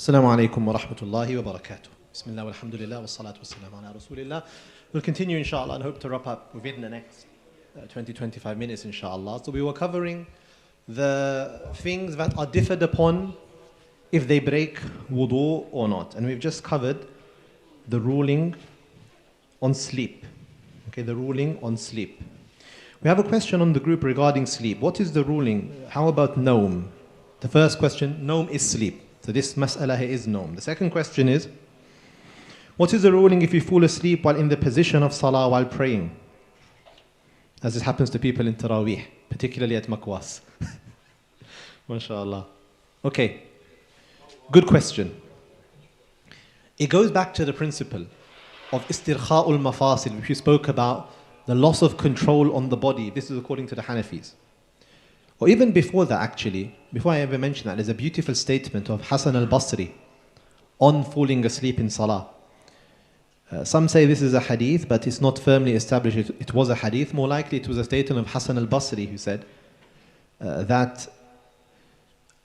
Assalamu alaikum wa rahmatullahi wa barakatuh. Bismillah walhamdulillah wa salatu wa salam ala rasulillah. We'll continue inshallah and hope to wrap up within the next 20-25 minutes inshallah. So we were covering the things that are differed upon if they break wudu or not. And we've just covered the ruling on sleep. Okay, the ruling on sleep. We have a question on the group regarding sleep. What is the ruling? How about nawm? The first question, nawm is sleep. So this mas'ala here is nawm. The second question is, what is the ruling if you fall asleep while in the position of salah while praying? As this happens to people in Taraweeh, particularly at MCWAS. MashaAllah. Okay, good question. It goes back to the principle of istirkha'ul mafasil, which we spoke about, the loss of control on the body. This is according to the Hanafis. Or even before that actually, before I ever mention that, there's a beautiful statement of Hassan al-Basri on falling asleep in salah. Some say this is a hadith, but it's not firmly established it was a hadith. More likely it was a statement of Hassan al-Basri who said that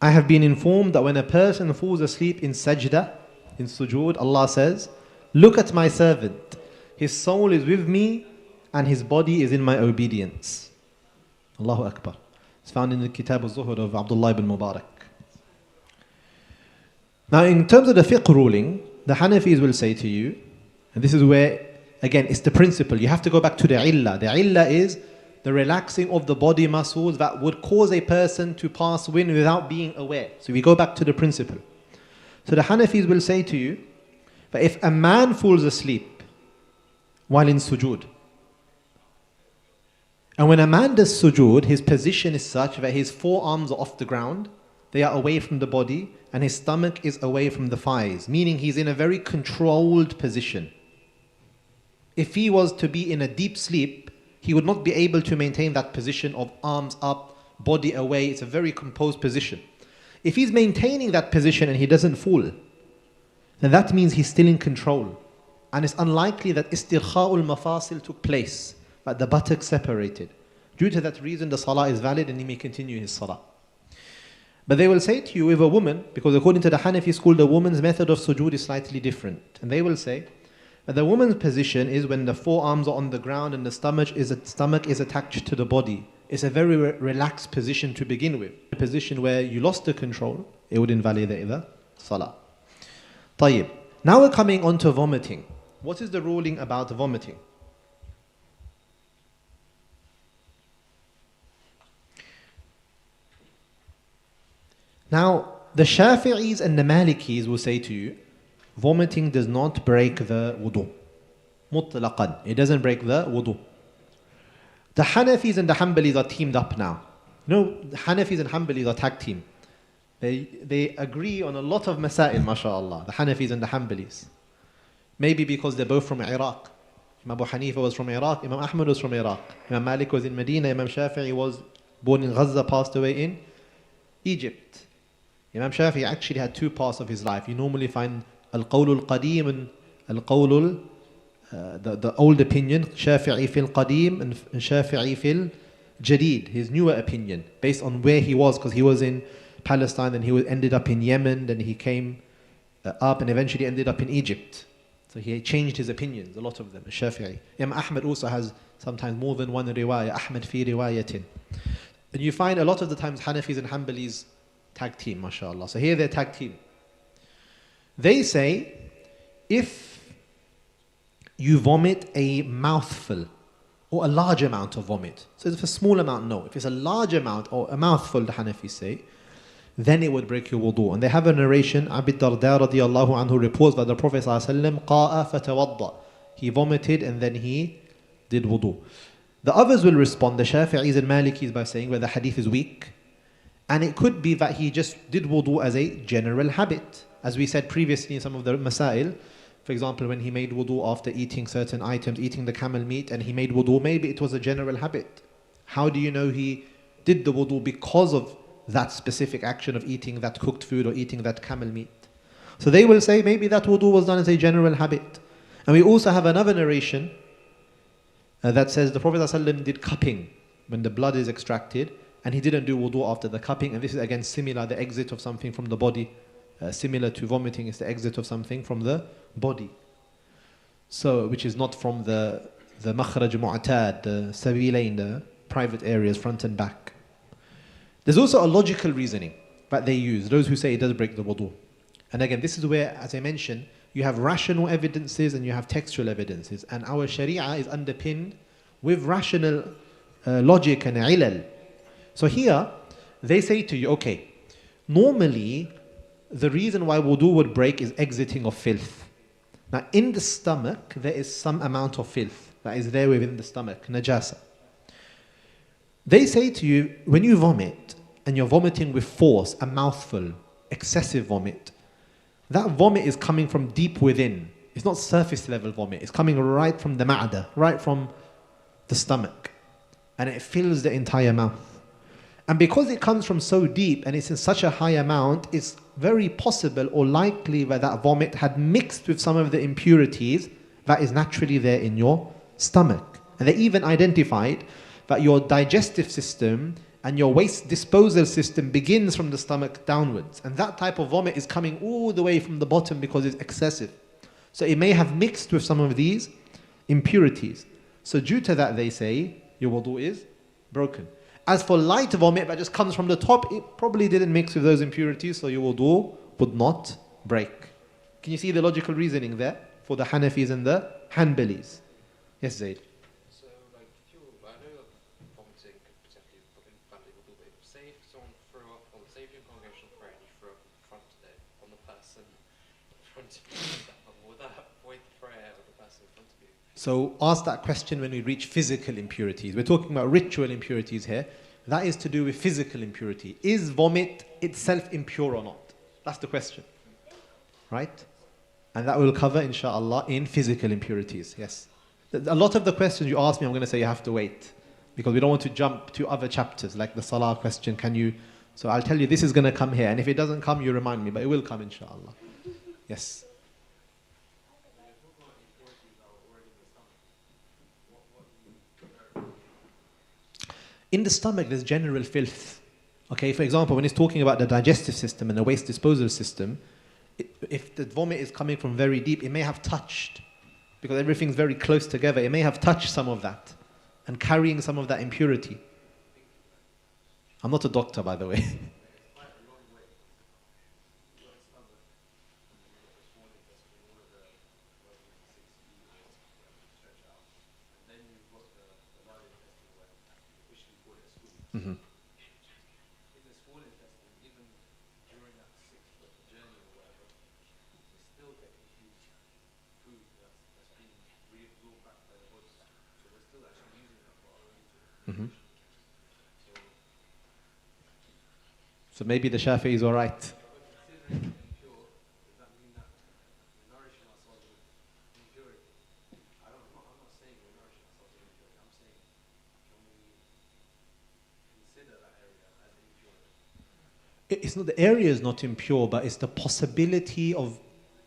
I have been informed that when a person falls asleep in sajda, in sujood, Allah says, look at my servant, his soul is with me and his body is in my obedience. Allahu Akbar. It's found in the Kitab al-Zuhud of Abdullah ibn Mubarak. Now in terms of the fiqh ruling, the Hanafis will say to you, and this is where, again, it's the principle. You have to go back to the illah. The illah is the relaxing of the body muscles that would cause a person to pass wind without being aware. So we go back to the principle. So the Hanafis will say to you, that if a man falls asleep while in sujood, and when a man does sujood, his position is such that his forearms are off the ground, they are away from the body, and his stomach is away from the thighs, meaning he's in a very controlled position. If he was to be in a deep sleep, he would not be able to maintain that position of arms up, body away. It's a very composed position. If he's maintaining that position and he doesn't fall, then that means he's still in control. And it's unlikely that istirkha'ul mafasil took place, but the buttocks separated. Due to that reason, the salah is valid and he may continue his salah. But they will say to you, if a woman, because according to the Hanafi school, the woman's method of sujood is slightly different. And they will say that the woman's position is when the forearms are on the ground and the stomach is attached to the body. It's a very relaxed position to begin with. A position where you lost the control, it would invalidate the salah. طيب. Now we're coming on to vomiting. What is the ruling about vomiting? Now, the Shafi'is and the Malikis will say to you, vomiting does not break the wudu. Mutlaqan. It doesn't break the wudu. The Hanafis and the Hanbalis are teamed up now. No, the Hanafis and Hanbalis are tag team. They agree on a lot of masail, mashallah, the Hanafis and the Hanbalis. Maybe because they're both from Iraq. Imam Abu Hanifa was from Iraq, Imam Ahmad was from Iraq. Imam Malik was in Medina, Imam Shafi'i was born in Gaza, passed away in Egypt. Imam Shafi'i actually had two parts of his life. You normally find al-qawl al-qadim and al-qawl, the old opinion, Shafi'i fil qadim and Shafi'i fil jadid, his newer opinion, based on where he was, because he was in Palestine, then he ended up in Yemen, then he came up and eventually ended up in Egypt. So he changed his opinions, a lot of them, Shafi'i. Imam Ahmad also has sometimes more than one riwayah, Ahmad fi riwayatin. And you find a lot of the times Hanafis and Hanbalis tag team, mashallah. So here they're tag team. They say, if you vomit a mouthful or a large amount of vomit, so if it's a small amount, no. If it's a large amount or a mouthful, the Hanafis say, then it would break your wudu. And they have a narration, Abi Darda radiyallahu anhu reports that the Prophet ﷺ قَاءَ فَتَوَضَّى. He vomited and then he did wudu. The others will respond, the Shafi'is and Malikis, by saying, well, the hadith is weak. And it could be that he just did wudu as a general habit. As we said previously in some of the masail, for example, when he made wudu after eating certain items, eating the camel meat, and he made wudu, maybe it was a general habit. How do you know he did the wudu because of that specific action of eating that cooked food or eating that camel meat? So they will say maybe that wudu was done as a general habit. And we also have another narration that says the Prophet ﷺ did cupping when the blood is extracted, and he didn't do wudu after the cupping. And this is again similar, the exit of something from the body similar to vomiting is the exit of something from the body. So, which is not from the makhraj mu'tad, the sabilain, the private areas, front and back. There's also a logical reasoning that they use, those who say it does break the wudu. And again, this is where, as I mentioned, you have rational evidences and you have textual evidences. And our sharia is underpinned with rational logic and ilal. So here, they say to you, okay, normally, the reason why wudu would break is exiting of filth. Now, in the stomach, there is some amount of filth that is there within the stomach, najasa. They say to you, when you vomit, and you're vomiting with force, a mouthful, excessive vomit, that vomit is coming from deep within. It's not surface level vomit. It's coming right from the ma'da, right from the stomach. And it fills the entire mouth. And because it comes from so deep and it's in such a high amount, it's very possible or likely that that vomit had mixed with some of the impurities that is naturally there in your stomach. And they even identified that your digestive system and your waste disposal system begins from the stomach downwards. And that type of vomit is coming all the way from the bottom because it's excessive. So it may have mixed with some of these impurities. So due to that, they say, your wudu is broken. As for light vomit that just comes from the top, it probably didn't mix with those impurities, so your wudu would not break. Can you see the logical reasoning there for the Hanafis and the Hanbalis? Yes, Zaid. So, like, if you, I know that vomiting could potentially put in badly wudu, but say if someone threw up, or say if you're in congregational prayer and you threw up in front of it, on the person in front of you, would that void the prayer of the person in front of you? So ask that question when we reach physical impurities. We're talking about ritual impurities here. That is to do with physical impurity. Is vomit itself impure or not? That's the question. Right? And that will cover, inshallah, in physical impurities. Yes. A lot of the questions you ask me, I'm going to say you have to wait. Because we don't want to jump to other chapters, like the salah question. Can you... So I'll tell you, this is going to come here. And if it doesn't come, you remind me. But it will come, inshallah. Yes. In the stomach, there's general filth. Okay, for example, when it's talking about the digestive system and the waste disposal system, if the vomit is coming from very deep, it may have touched, because everything's very close together, it may have touched some of that and carrying some of that impurity. I'm not a doctor, by the way. Mm-hmm. In the small intestine, even during that 6-foot journey or whatever, we're still getting huge food that's being reabsorbed back by the body. So we're still actually using that for our own Mm-hmm. So So maybe the Shafi'is were right. considering it impure, does that mean that we're nourishing ourselves with impurity? I'm not saying we're nourishing ourselves with impurity. I'm saying, can we consider that area as impure? It's not, the area is not impure, but it's the possibility of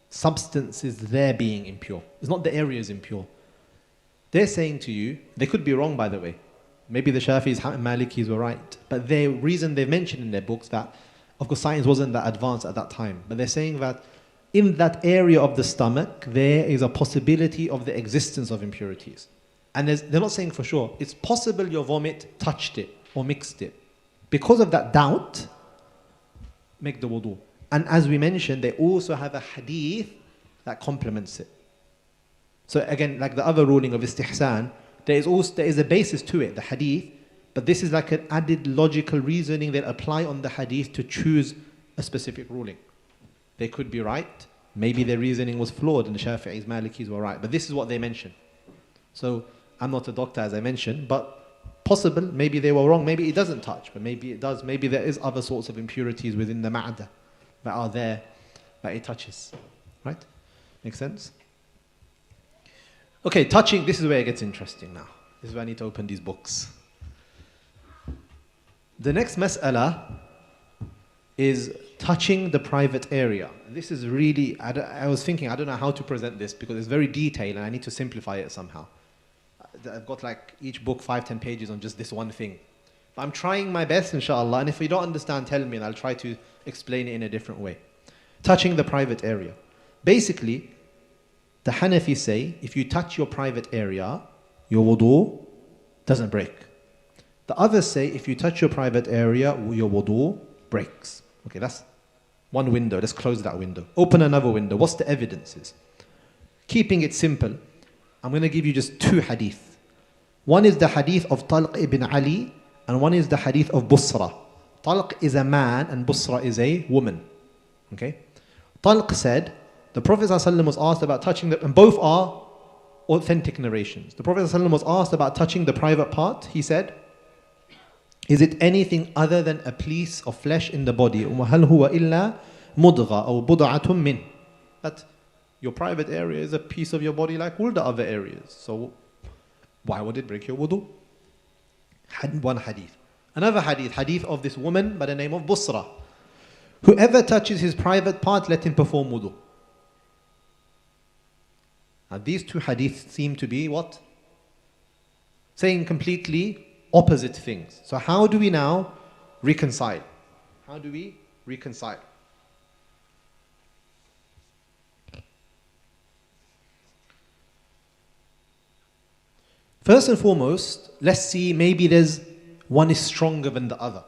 substances there being impure. It's not the area is impure. They're saying to you, they could be wrong, by the way. Maybe the Shafi'is and Malikis were right. But the reason they've mentioned in their books that, of course, science wasn't that advanced at that time. But they're saying that in that area of the stomach, there is a possibility of the existence of impurities. And they're not saying for sure. It's possible your vomit touched it or mixed it. Because of that doubt, make the wudu. And as we mentioned, they also have a hadith that complements it. So again, like the other ruling of istihsan, there is a basis to it, the hadith, but this is like an added logical reasoning that apply on the hadith to choose a specific ruling. They could be right, maybe their reasoning was flawed and the Shafi'is, Malikis were right, but this is what they mention. So I'm not a doctor, as I mentioned, but possible, maybe they were wrong, maybe it doesn't touch, but maybe it does, maybe there is other sorts of impurities within the ma'da that are there, that it touches. Right? Make sense? Okay, touching, this is where it gets interesting now. This is where I need to open these books. The next mas'ala is touching the private area. This is really, I was thinking, I don't know how to present this because it's very detailed and I need to simplify it somehow. I've got like each book 5-10 pages on just this one thing. But I'm trying my best, inshallah, and if you don't understand, tell me and I'll try to explain it in a different way. touching the private area. Basically, the Hanafis say, if you touch your private area, your wudu doesn't break. The others say, if you touch your private area, your wudu breaks. Okay, that's one window. Let's close that window. Open another window. What's the evidences? Keeping it simple, I'm going to give you just two hadith. One is the hadith of Talq ibn Ali, and one is the hadith of Busra. Talq is a man and Busra is a woman. Okay? Talq said, the Prophet ﷺ was asked about touching the, and both are authentic narrations. The Prophet ﷺ was asked about touching the private part. He said, is it anything other than a piece of flesh in the body? وَهَلْ هُوَ إِلَّا مُضْغَةٌ أَوْ بُضْعَةٌ مِّنْ. That your private area is a piece of your body like all the other areas. So why would it break your wudu? One hadith. Another hadith, hadith of this woman by the name of Busra. Whoever touches his private part, let him perform wudu. Now these two hadiths seem to be what? Saying completely opposite things. So how do we now reconcile? How do we reconcile? First and foremost, let's see, maybe there's one is stronger than the other.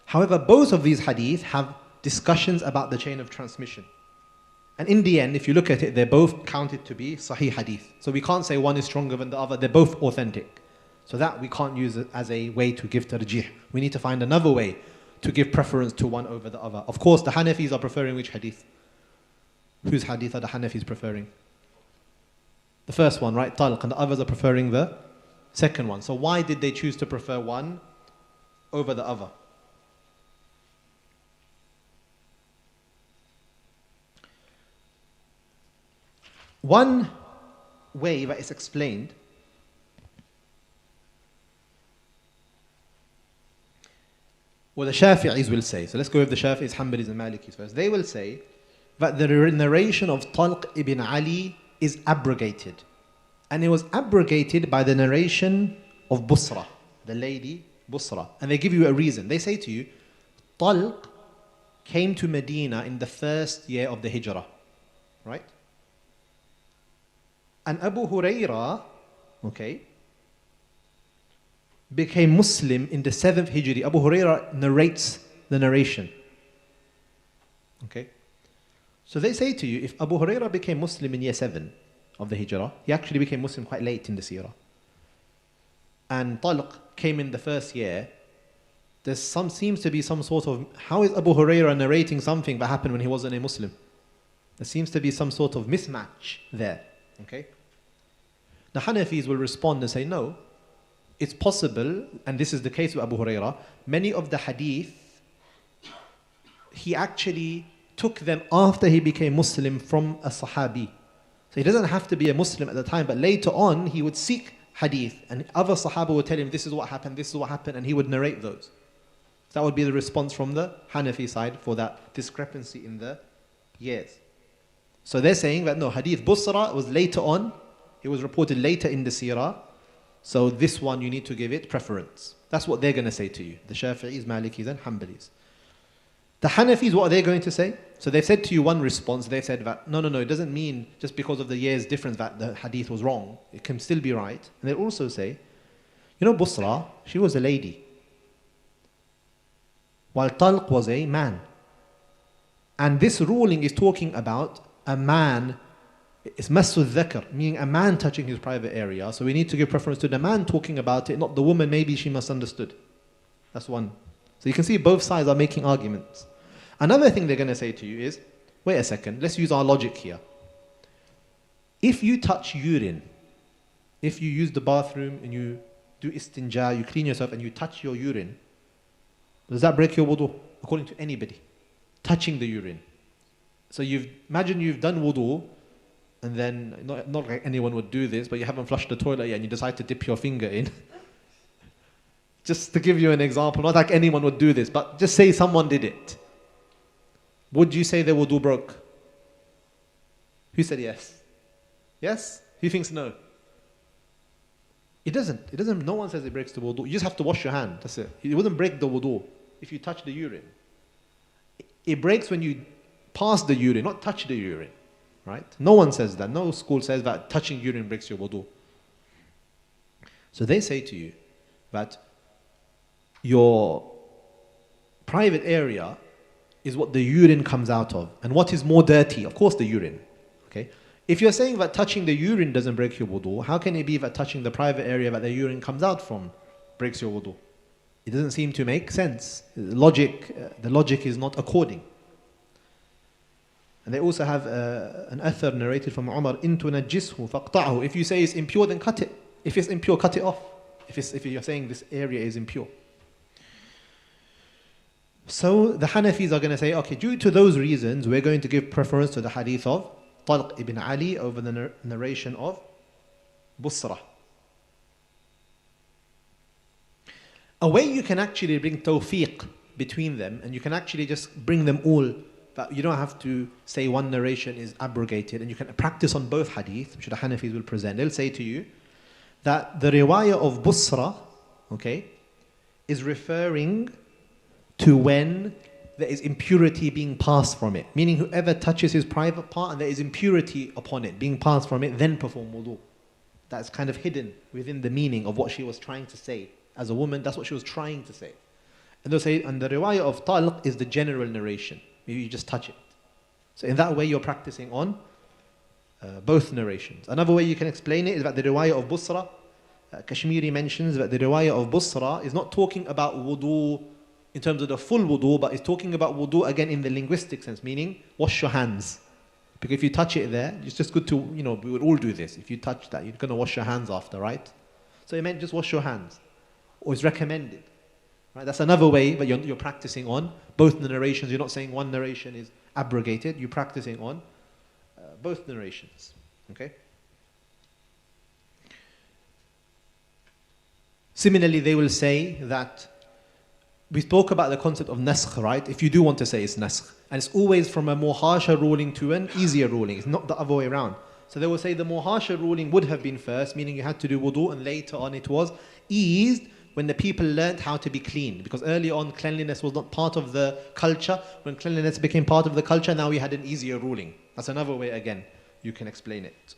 However, both of these hadith have discussions about the chain of transmission. And in the end, if you look at it, they're both counted to be sahih hadith. So we can't say one is stronger than the other, they're both authentic. So that we can't use it as a way to give tarjih. We need to find another way to give preference to one over the other. Of course, the Hanafis are preferring which hadith? Whose hadith are the Hanafis preferring? The first one, right? Talq. And the others are preferring the second one. So why did they choose to prefer one over the other? One way that is explained what the Shafi'is will say. So let's go with the Shafi'is, Hanbalis and Malikis first. They will say that the narration of Talq ibn Ali is abrogated. And it was abrogated by the narration of Busra, the lady Busra. And they give you a reason. They say to you, Talq came to Medina in the first year of the Hijrah. Right? And Abu Hurairah, okay, became Muslim in the 7th Hijri. Abu Hurairah narrates the narration. Okay? So they say to you, if Abu Hurairah became Muslim in year 7 of the Hijrah, he actually became Muslim quite late in the Seerah. And Talq came in the first year, there seems to be some sort of, how is Abu Hurairah narrating something that happened when he wasn't a Muslim? There seems to be some sort of mismatch there. Okay? The Hanafis will respond and say, no, it's possible, and this is the case with Abu Hurairah, many of the hadith, he actually took them after he became Muslim from a Sahabi. So he doesn't have to be a Muslim at the time, but later on he would seek hadith, and other Sahaba would tell him, this is what happened, and he would narrate those. That would be the response from the Hanafi side for that discrepancy in the years. So they're saying that no, hadith Busra was later on, it was reported later in the Seerah, so this one you need to give it preference. That's what they're going to say to you, the Shafi'is, Malikis and Hanbalis. The Hanafis, what are they going to say? So they've said to you one response, they've said that no, it doesn't mean just because of the year's difference that the hadith was wrong. It can still be right. And they also say, you know, Busra, she was a lady, while Talq was a man. And this ruling is talking about a man, it's massu dhakar, meaning a man touching his private area. So we need to give preference to the man talking about it, not the woman. Maybe she misunderstood. That's one. So you can see both sides are making arguments. Another thing they're going to say to you is, wait a second, let's use our logic here. If you touch urine, if you use the bathroom and you do istinja, you clean yourself and you touch your urine, does that break your wudu? According to anybody. Touching the urine. So imagine you've done wudu, and then, not like anyone would do this, but you haven't flushed the toilet yet and you decide to dip your finger in. Just to give you an example, not like anyone would do this, but just say someone did it. Would you say their wudu broke? Who said yes? Yes? Who thinks no? It doesn't, no one says it breaks the wudu. You just have to wash your hand, that's it. It wouldn't break the wudu if you touch the urine. It breaks when you pass the urine, not touch the urine. Right? No one says that. No school says that touching urine breaks your wudu. So they say to you that your private area is what the urine comes out of. And what is more dirty? Of course, the urine. Okay? If you're saying that touching the urine doesn't break your wudu, how can it be that touching the private area that the urine comes out from breaks your wudu? It doesn't seem to make sense. The logic is not according. And they also have an athar narrated from Umar, إِن تُنَجِّسْهُ فَاقْطَعْهُ. If you say it's impure, then cut it. If it's impure, cut it off. If you're saying this area is impure. So the Hanafis are going to say, okay, due to those reasons, we're going to give preference to the hadith of Talq ibn Ali over the narration of Busra. A way you can actually bring tawfiq between them, and you can actually just bring them all, but you don't have to say one narration is abrogated, and you can practice on both hadith, which the Hanafis will present. They'll say to you that the riwayah of Busra, okay, is referring to when there is impurity being passed from it. Meaning whoever touches his private part and there is impurity upon it being passed from it, then perform wudu. That's kind of hidden within the meaning of what she was trying to say. As a woman, that's what she was trying to say. And they'll say, and the riwayah of talq is the general narration. Maybe you just touch it. So in that way, you're practicing on both narrations. Another way you can explain it is that the riwayah of Busra, Kashmiri mentions that the riwayah of Busra is not talking about wudu in terms of the full wudu, but it's talking about wudu again in the linguistic sense, meaning wash your hands. Because if you touch it there, it's just good to, we would all do this. If you touch that, you're going to wash your hands after, right? So it meant just wash your hands. Or it's recommended. Right? That's another way that you're practicing on both the narrations. You're not saying one narration is abrogated. You're practicing on both narrations. Okay? Similarly, they will say that we spoke about the concept of naskh, right? If you do want to say it's naskh. And it's always from a more harsher ruling to an easier ruling. It's not the other way around. So they will say the more harsher ruling would have been first, meaning you had to do wudu, and later on it was eased when the people learned how to be clean. Because early on, cleanliness was not part of the culture. When cleanliness became part of the culture, now we had an easier ruling. That's another way, again, you can explain it.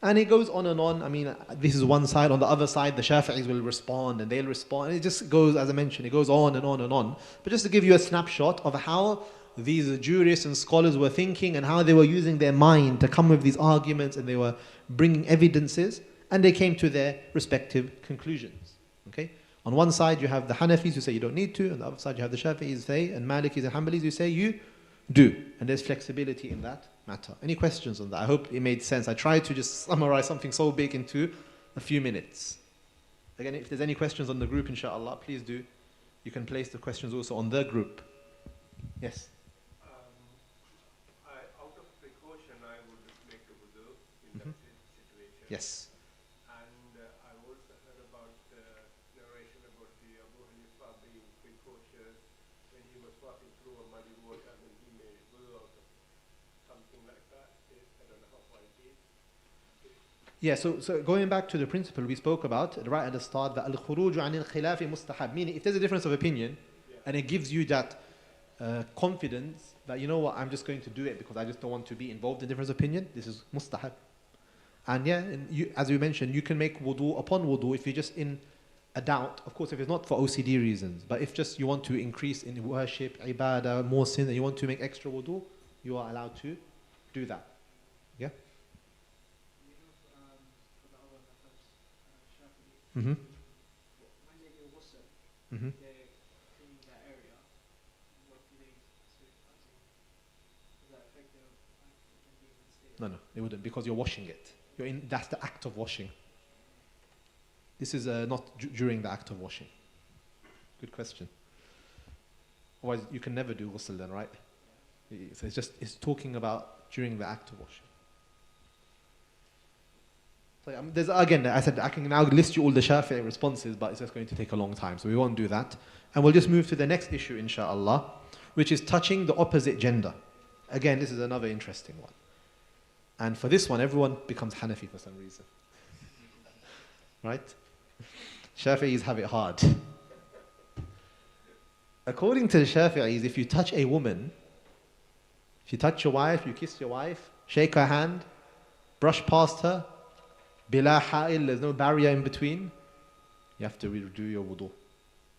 And it goes on and on. I mean, this is one side. On the other side, the Shafi'is will respond, and they'll respond. And it just goes, as I mentioned, it goes on and on and on. But just to give you a snapshot of how these jurists and scholars were thinking and how they were using their mind to come with these arguments, and they were bringing evidences, and they came to their respective conclusions. Okay? On one side, you have the Hanafis who say you don't need to. On the other side, you have the Shafi'is who say, and Malikis and Hanbalis who say you do. And there's flexibility in that matter. Any questions on that? I hope it made sense. I tried to just summarize something so big into a few minutes. Again, if there's any questions on the group, inshallah, please do. You can place the questions also on the group. Yes? Out of precaution, I would make a wudu in that situation. Yes. And I also heard about the narration about the Abu Hanifa being precautious when he was passing through a muddy water, and he made wudu out of something like that. I don't know how far it is. Yeah, so going back to the principle we spoke about right at the start, that al-khuruj an al-khilafi mustahab, meaning if there's a difference of opinion, and it gives you that confidence that, you know what, I'm just going to do it because I just don't want to be involved in difference of opinion, this is mustahab. And yeah, as we mentioned, you can make wudu upon wudu if you're just in a doubt. Of course, if it's not for OCD reasons, but if just you want to increase in worship, ibadah, more sin, and you want to make extra wudu, you are allowed to do that. Yeah? Mm-hmm. When they do wusa, Mm-hmm. they're cleaning that area. What do they do? Does that affect them being unstable? No, it wouldn't, because you're washing it. That's the act of washing. This is not during the act of washing. Good question. Otherwise, you can never do ghusl then, right? So it's talking about during the act of washing. So there's, again, I said I can now list you all the Shafi'i responses, but it's just going to take a long time, so we won't do that. And we'll just move to the next issue, inshallah, which is touching the opposite gender. Again, this is another interesting one. And for this one, everyone becomes Hanafi for some reason. Right? Shafi'is have it hard. According to the Shafi'is, if you touch a woman, If you touch your wife, you kiss your wife, shake her hand, brush past her, bila ha'il, there's no barrier in between, you have to redo your wudu.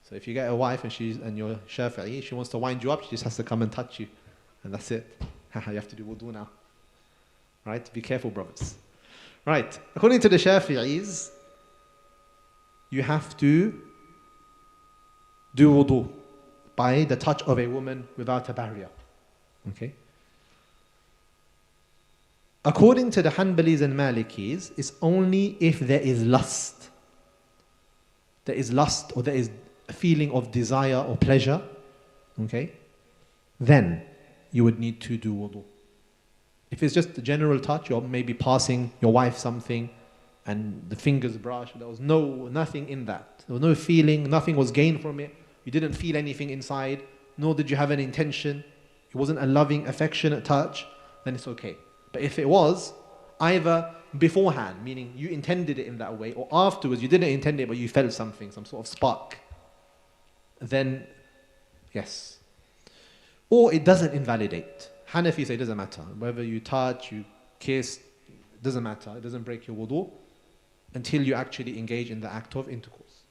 So if you get a wife and you're Shafi'i, she wants to wind you up, she just has to come and touch you. And that's it. You have to do wudu now. Right? Be careful, brothers. Right. According to the Shafi'is, you have to do wudu by the touch of a woman without a barrier. Okay? According to the Hanbalis and Malikis, it's only if there is lust. There is lust or there is a feeling of desire or pleasure, okay? Then you would need to do wudu. If it's just a general touch, you're maybe passing your wife something and the fingers brush, there was nothing in that. There was no feeling, nothing was gained from it. You didn't feel anything inside, nor did you have an intention. It wasn't a loving, affectionate touch, then it's okay. But if it was, either beforehand, meaning you intended it in that way, or afterwards you didn't intend it but you felt something, some sort of spark, then yes. Or it doesn't invalidate. Hanafi say it doesn't matter. Whether you touch, you kiss, it doesn't matter. It doesn't break your wudu until you actually engage in the act of intercourse.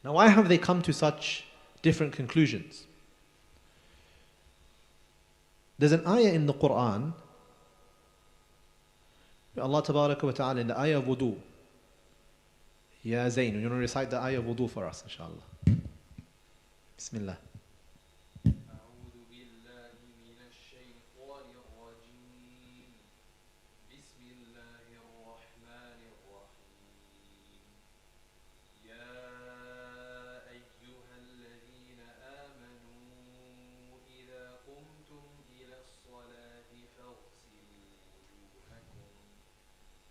Now why have they come to such different conclusions? There's an ayah in the Quran, Allah Tabaraka wa Ta'ala in the ayah of wudu. Ya Zayn, you want to recite the ayah of wudu for us, inshallah. Bismillah. أعوذ بالله من الشيطان الرجيم بسم الله الرحمن الرحيم يا أيها الذين آمنوا إذا قمتم إلى الصلاة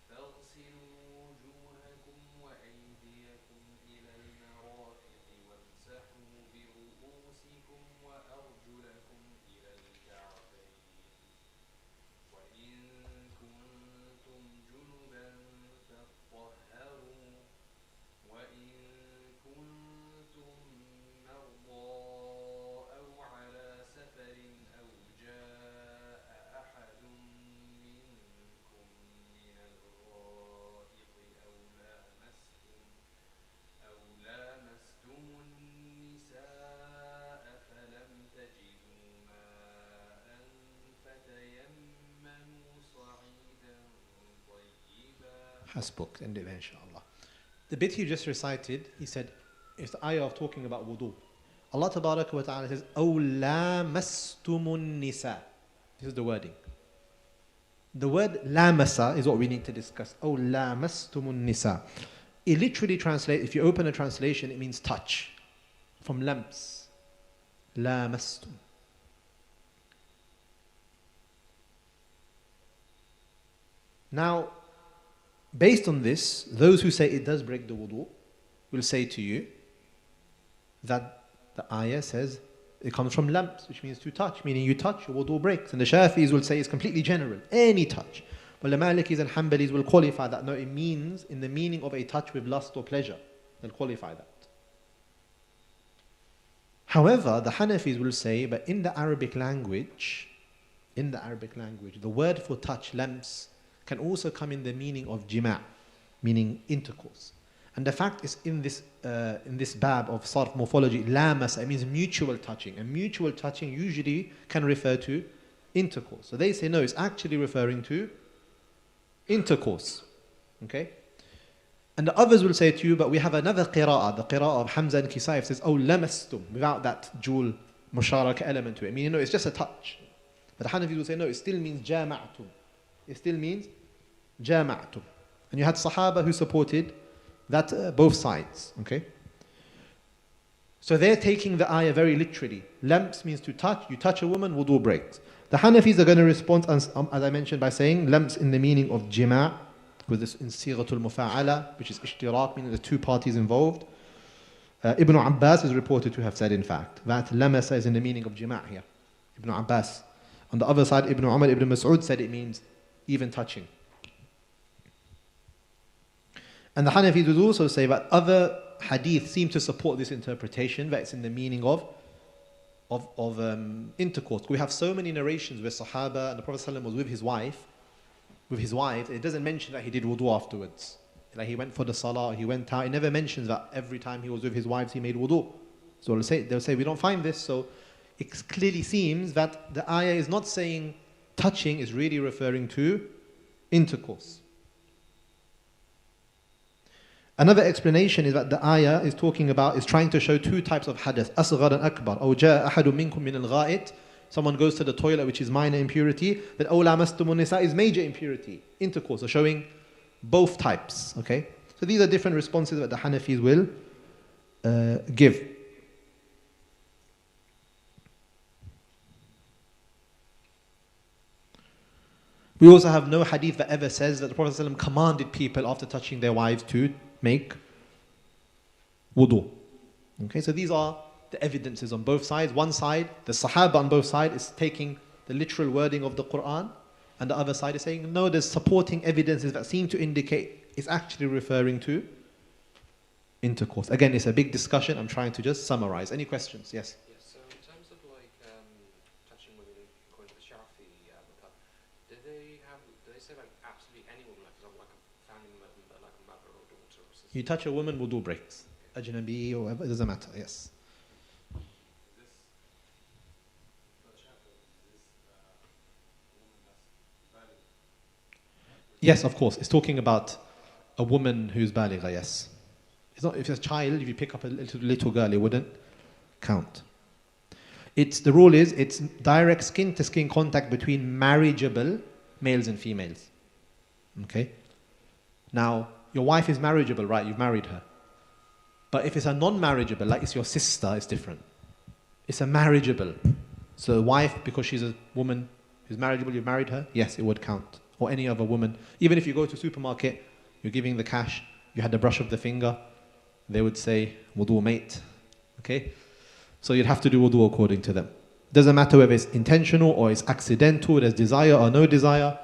فاغسلوا وجوهكم وأيديكم إلى المرافق وامسحوا برؤوسكم وأرجلكم إلى الكعبين وإن كنتم جنبا فاطهروا وإن كنتم مرضى أو على سفر أو جاء أحد منكم من الغائط أو لامستم النساء فلم تجدوا ماء فتيمموا صعيدا طيبا. Hasbuk, end it there, inshallah. The bit you just recited, he said, it's the ayah of talking about wudu. Allah Tabaraka wa Ta'ala says, أَوْ لَامَسْتُمُ النِّسَاء. This is the wording. The word lamasa is what we need to discuss. أَوْ لَامَسْتُمُ النِّسَاء. It literally translates, if you open a translation, it means touch. From lams. لَامَسْتُم. Now, based on this, those who say it does break the wudu will say to you that the ayah says it comes from lamps, which means to touch, meaning you touch, your wudu breaks. And the Shafi'is will say it's completely general, any touch. But the Malikis and Hanbalis will qualify that. No, it means in the meaning of a touch with lust or pleasure. They'll qualify that. However, the Hanafis will say, but in the Arabic language, the word for touch, lamps, can also come in the meaning of jima', meaning intercourse. And the fact is in this bab of sarf morphology, lamas, it means mutual touching. And mutual touching usually can refer to intercourse. So they say, no, it's actually referring to intercourse. Okay? And the others will say to you, but we have another qira'ah, the qira'ah of Hamza and Kisayf says, oh, lamastum, without that dual musharaka element to it. Meaning, no, it's just a touch. But the Hanafis will say, no, it still means jama'tum. It still means jama'tum. And you had Sahaba who supported that both sides. Okay? So they're taking the ayah very literally. Lamps means to touch. You touch a woman, wudu breaks. The Hanafis are going to respond, as I mentioned, by saying lamps in the meaning of jima', with this in sighatul mufa'ala, which is ishtiraq, meaning the two parties involved. Ibn Abbas is reported to have said, in fact, that lamasa is in the meaning of jima' here. Ibn Abbas. On the other side, Ibn Umar, Ibn Mas'ud said it means even touching. And the Hanafis would also say that other hadith seem to support this interpretation, that it's in the meaning of intercourse. We have so many narrations where Sahaba and the Prophet ﷺ was with his wife. It doesn't mention that he did wudu afterwards. Like he went for the salah, he went out. It never mentions that every time he was with his wives he made wudu. So they'll say we don't find this. So it clearly seems that the ayah is not saying touching, is really referring to intercourse. Another explanation is that the ayah is trying to show two types of hadith, asghar and akbar. أو جاء أحد منكم من الغائط. Someone goes to the toilet, which is minor impurity. That أو لامستم النساء is major impurity, intercourse. So showing both types. Okay. So these are different responses that the Hanafis will give. We also have no hadith that ever says that the Prophet ﷺ commanded people after touching their wives to make wudu. Okay, so these are the evidences on both sides. One side, the Sahaba on both sides is taking the literal wording of the Quran, and the other side is saying, no, there's supporting evidences that seem to indicate it's actually referring to intercourse. Again, it's a big discussion. I'm trying to just summarize. Any questions? Yes? Yes, so in terms of like touching women according to the Shafi madhab, do they say like absolutely any woman, like for example, like a family member, like a mother or daughter or sister? You touch a woman, wudu breaks. Ajnabi or whatever, it doesn't matter. Yes. Yes, of course. It's talking about a woman who's baligha, yes. It's not, if it's a child, if you pick up a little girl, it wouldn't count. The rule is, it's direct skin-to-skin contact between marriageable males and females. Okay? Now, your wife is marriageable, right? You've married her. But if it's a non-marriageable, like it's your sister, it's different. It's a marriageable. So the wife, because she's a woman who's marriageable, you've married her, yes, it would count. Or any other woman. Even if you go to a supermarket, you're giving the cash, you had the brush of the finger, they would say, wudu mate. Okay? So you'd have to do wudu according to them. Doesn't matter whether it's intentional or it's accidental, there's desire or no desire.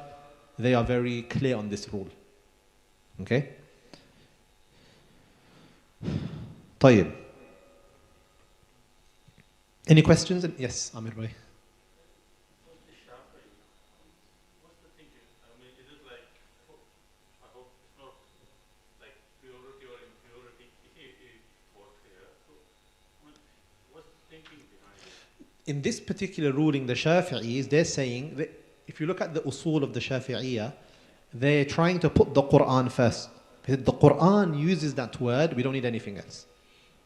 They are very clear on this rule. Okay? طيب. Any questions? Yes, Amir Bhai. In this particular ruling, the Shafi'is, they're saying that if you look at the usul of the Shafi'iyah, they're trying to put the Quran first. The Quran uses that word, we don't need anything else.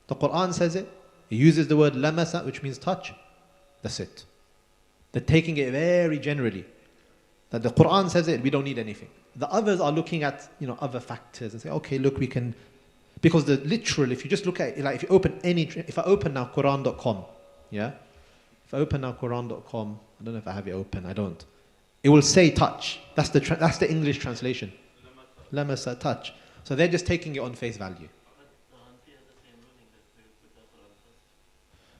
The Quran says it, it uses the word lamasa, which means touch. That's it. They're taking it very generally. That the Quran says it, we don't need anything. The others are looking at other factors and say, okay, look, we can, because the literal, if you just look at it, like if I open now Quran.com, yeah? If I open now Quran.com, I don't know if I have it open, I don't. It will say touch. That's the English translation. Lamasa, touch. So they're just taking it on face value.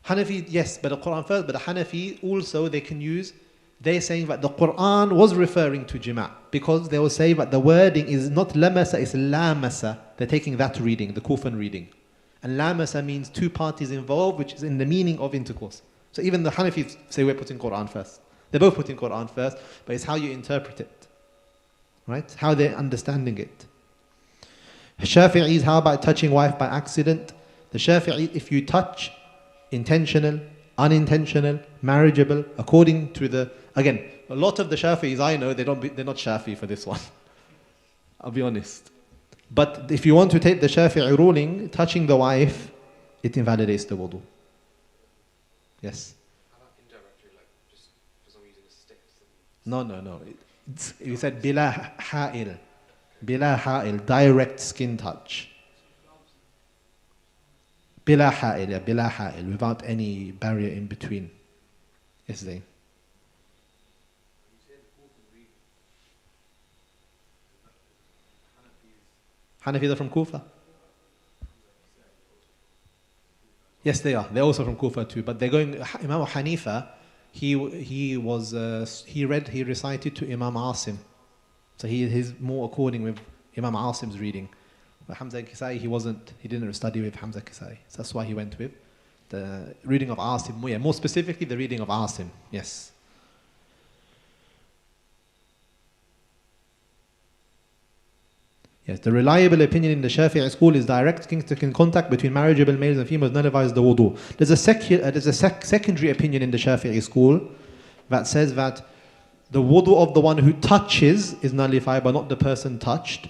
Hanafi, yes, but the Quran first, but the Hanafi also, they're saying that the Quran was referring to jima' because they will say that the wording is not lamasa, it's lamasa. They're taking that reading, the Kufan reading. And lamasa means two parties involved, which is in the meaning of intercourse. So even the Hanafis say we're putting Quran first. They're both putting Quran first, but it's how you interpret it. Right? How they're understanding it. Shafi'is, how about touching wife by accident? The Shafi'is, if you touch, intentional, unintentional, marriageable, according to again, a lot of the Shafi'is I know, they're not Shafi for this one. I'll be honest. But if you want to take the Shafi'i ruling, touching the wife, it invalidates the wudu. Yes? How about indirectly, like just for someone using a stick? No. You said bila ha'il. Bila ha'il, direct skin touch. Bila ha'il, without any barrier in between. Yes, they. Hanafis are from Kufa? Yes, they are. They're also from Kufa too. But they're going. Imam Hanifa, he recited to Imam Asim, so he's more according with Imam Asim's reading. But Hamza Kisai, he didn't study with Hamza Kisai, so that's why he went with The reading of Asim, yeah, more specifically the reading of Asim, yes. Yes, the reliable opinion in the Shafi'i school is direct contact between marriageable males and females nullifies the wudu. There's a secondary opinion in the Shafi'i school that says that the wudu of the one who touches is nullified, but not the person touched.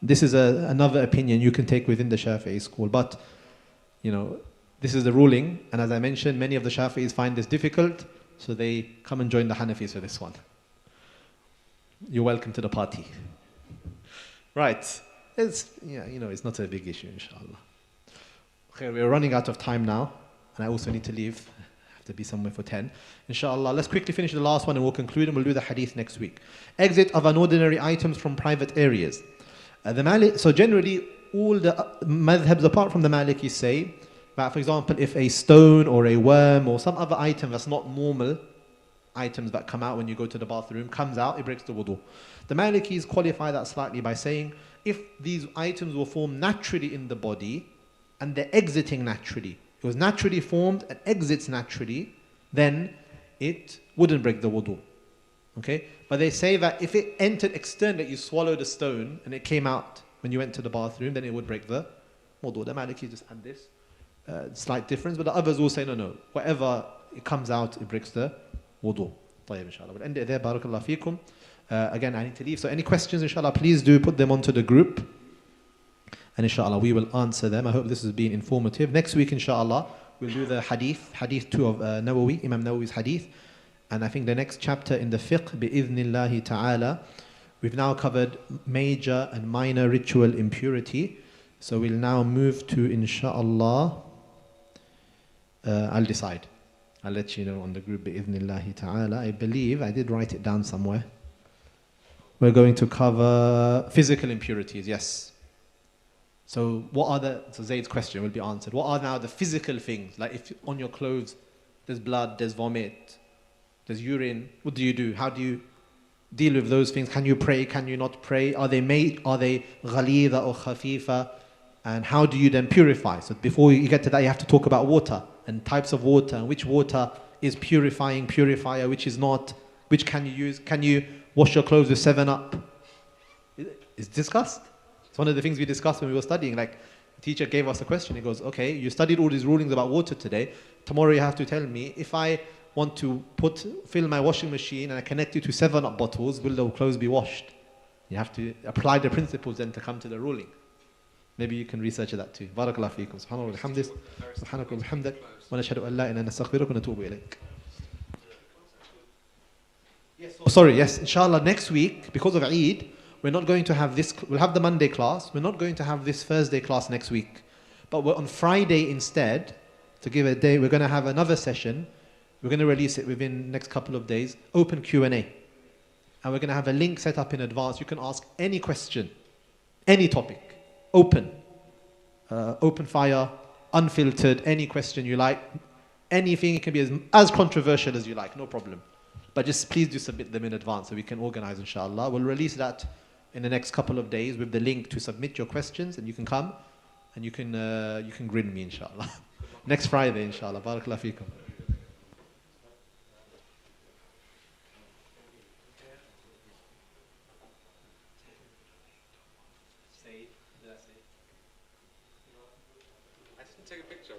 This is another opinion you can take within the Shafi'i school. But, this is the ruling. And as I mentioned, many of the Shafi'is find this difficult, so they come and join the Hanafis for this one. You're welcome to the party. Right. It's not a big issue, inshallah. Okay, we're running out of time now, and I also need to leave. I have to be somewhere for 10. Inshallah, let's quickly finish the last one and we'll conclude, and we'll do the hadith next week. Exit of unordinary items from private areas. So generally, all the madhabs apart from the Malikis say that, for example, if a stone or a worm or some other item that's not normal items that come out when you go to the bathroom comes out, it breaks the wudu. The Malikis qualify that slightly by saying if these items were formed naturally in the body and they're exiting naturally, it was naturally formed and exits naturally, then it wouldn't break the wudu. Okay? But they say that if it entered externally, you swallowed a stone and it came out when you went to the bathroom, then it would break the wudu. The Malikis just add this slight difference, but the others will say no, whatever it comes out, it breaks the wudu. طيب inshallah. We'll end it there. Barakallah feekum. Again, I need to leave. So any questions, inshallah, please do put them onto the group. And inshallah, we will answer them. I hope this has been informative. Next week, inshallah, we'll do the hadith 2 of Nawawi, Imam Nawawi's hadith. And I think the next chapter in the fiqh, bi'idhnillahi ta'ala, we've now covered major and minor ritual impurity. So we'll now move to, inshallah, I'll decide. I'll let you know on the group, bi'idhnillahi ta'ala. I believe I did write it down somewhere. We're going to cover physical impurities, yes. So so Zayd's question will be answered. What are now the physical things? Like if on your clothes there's blood, there's vomit, there's urine, what do you do? How do you deal with those things? Can you pray? Can you not pray? Are they ghalidha or khafifa? And how do you then purify? So before you get to that, you have to talk about water and types of water and which water is purifier, which is not, which can you use? Can you wash your clothes with 7-Up? It's discussed. It's one of the things we discussed when we were studying. Like, the teacher gave us a question. He goes, okay, you studied all these rulings about water today. Tomorrow you have to tell me, if I want to fill my washing machine and I connect it to 7-Up bottles, will the clothes be washed? You have to apply the principles then to come to the ruling. Maybe you can research that too. Barakallah feekum. Subhanallah wa bihamdik. Subhanaka wa bihamdik. Wa nashhadu an la ilaha illa anta nastaghfiruka wa natubu ilayk. Sorry, yes, inshallah next week, because of Eid, we're not going to have this, we'll have the Monday class, we're not going to have this Thursday class next week. But we're on Friday instead, to give a day, we're going to have another session, we're going to release it within the next couple of days, open Q&A. And we're going to have a link set up in advance, you can ask any question, any topic, open fire, unfiltered, any question you like, anything, it can be as controversial as you like, no problem. But just please do submit them in advance so we can organize, inshallah. We'll release that in the next couple of days with the link to submit your questions, and you can come and you can grin me, inshallah. Next Friday, inshallah. Barakallah feekum. I didn't take a picture.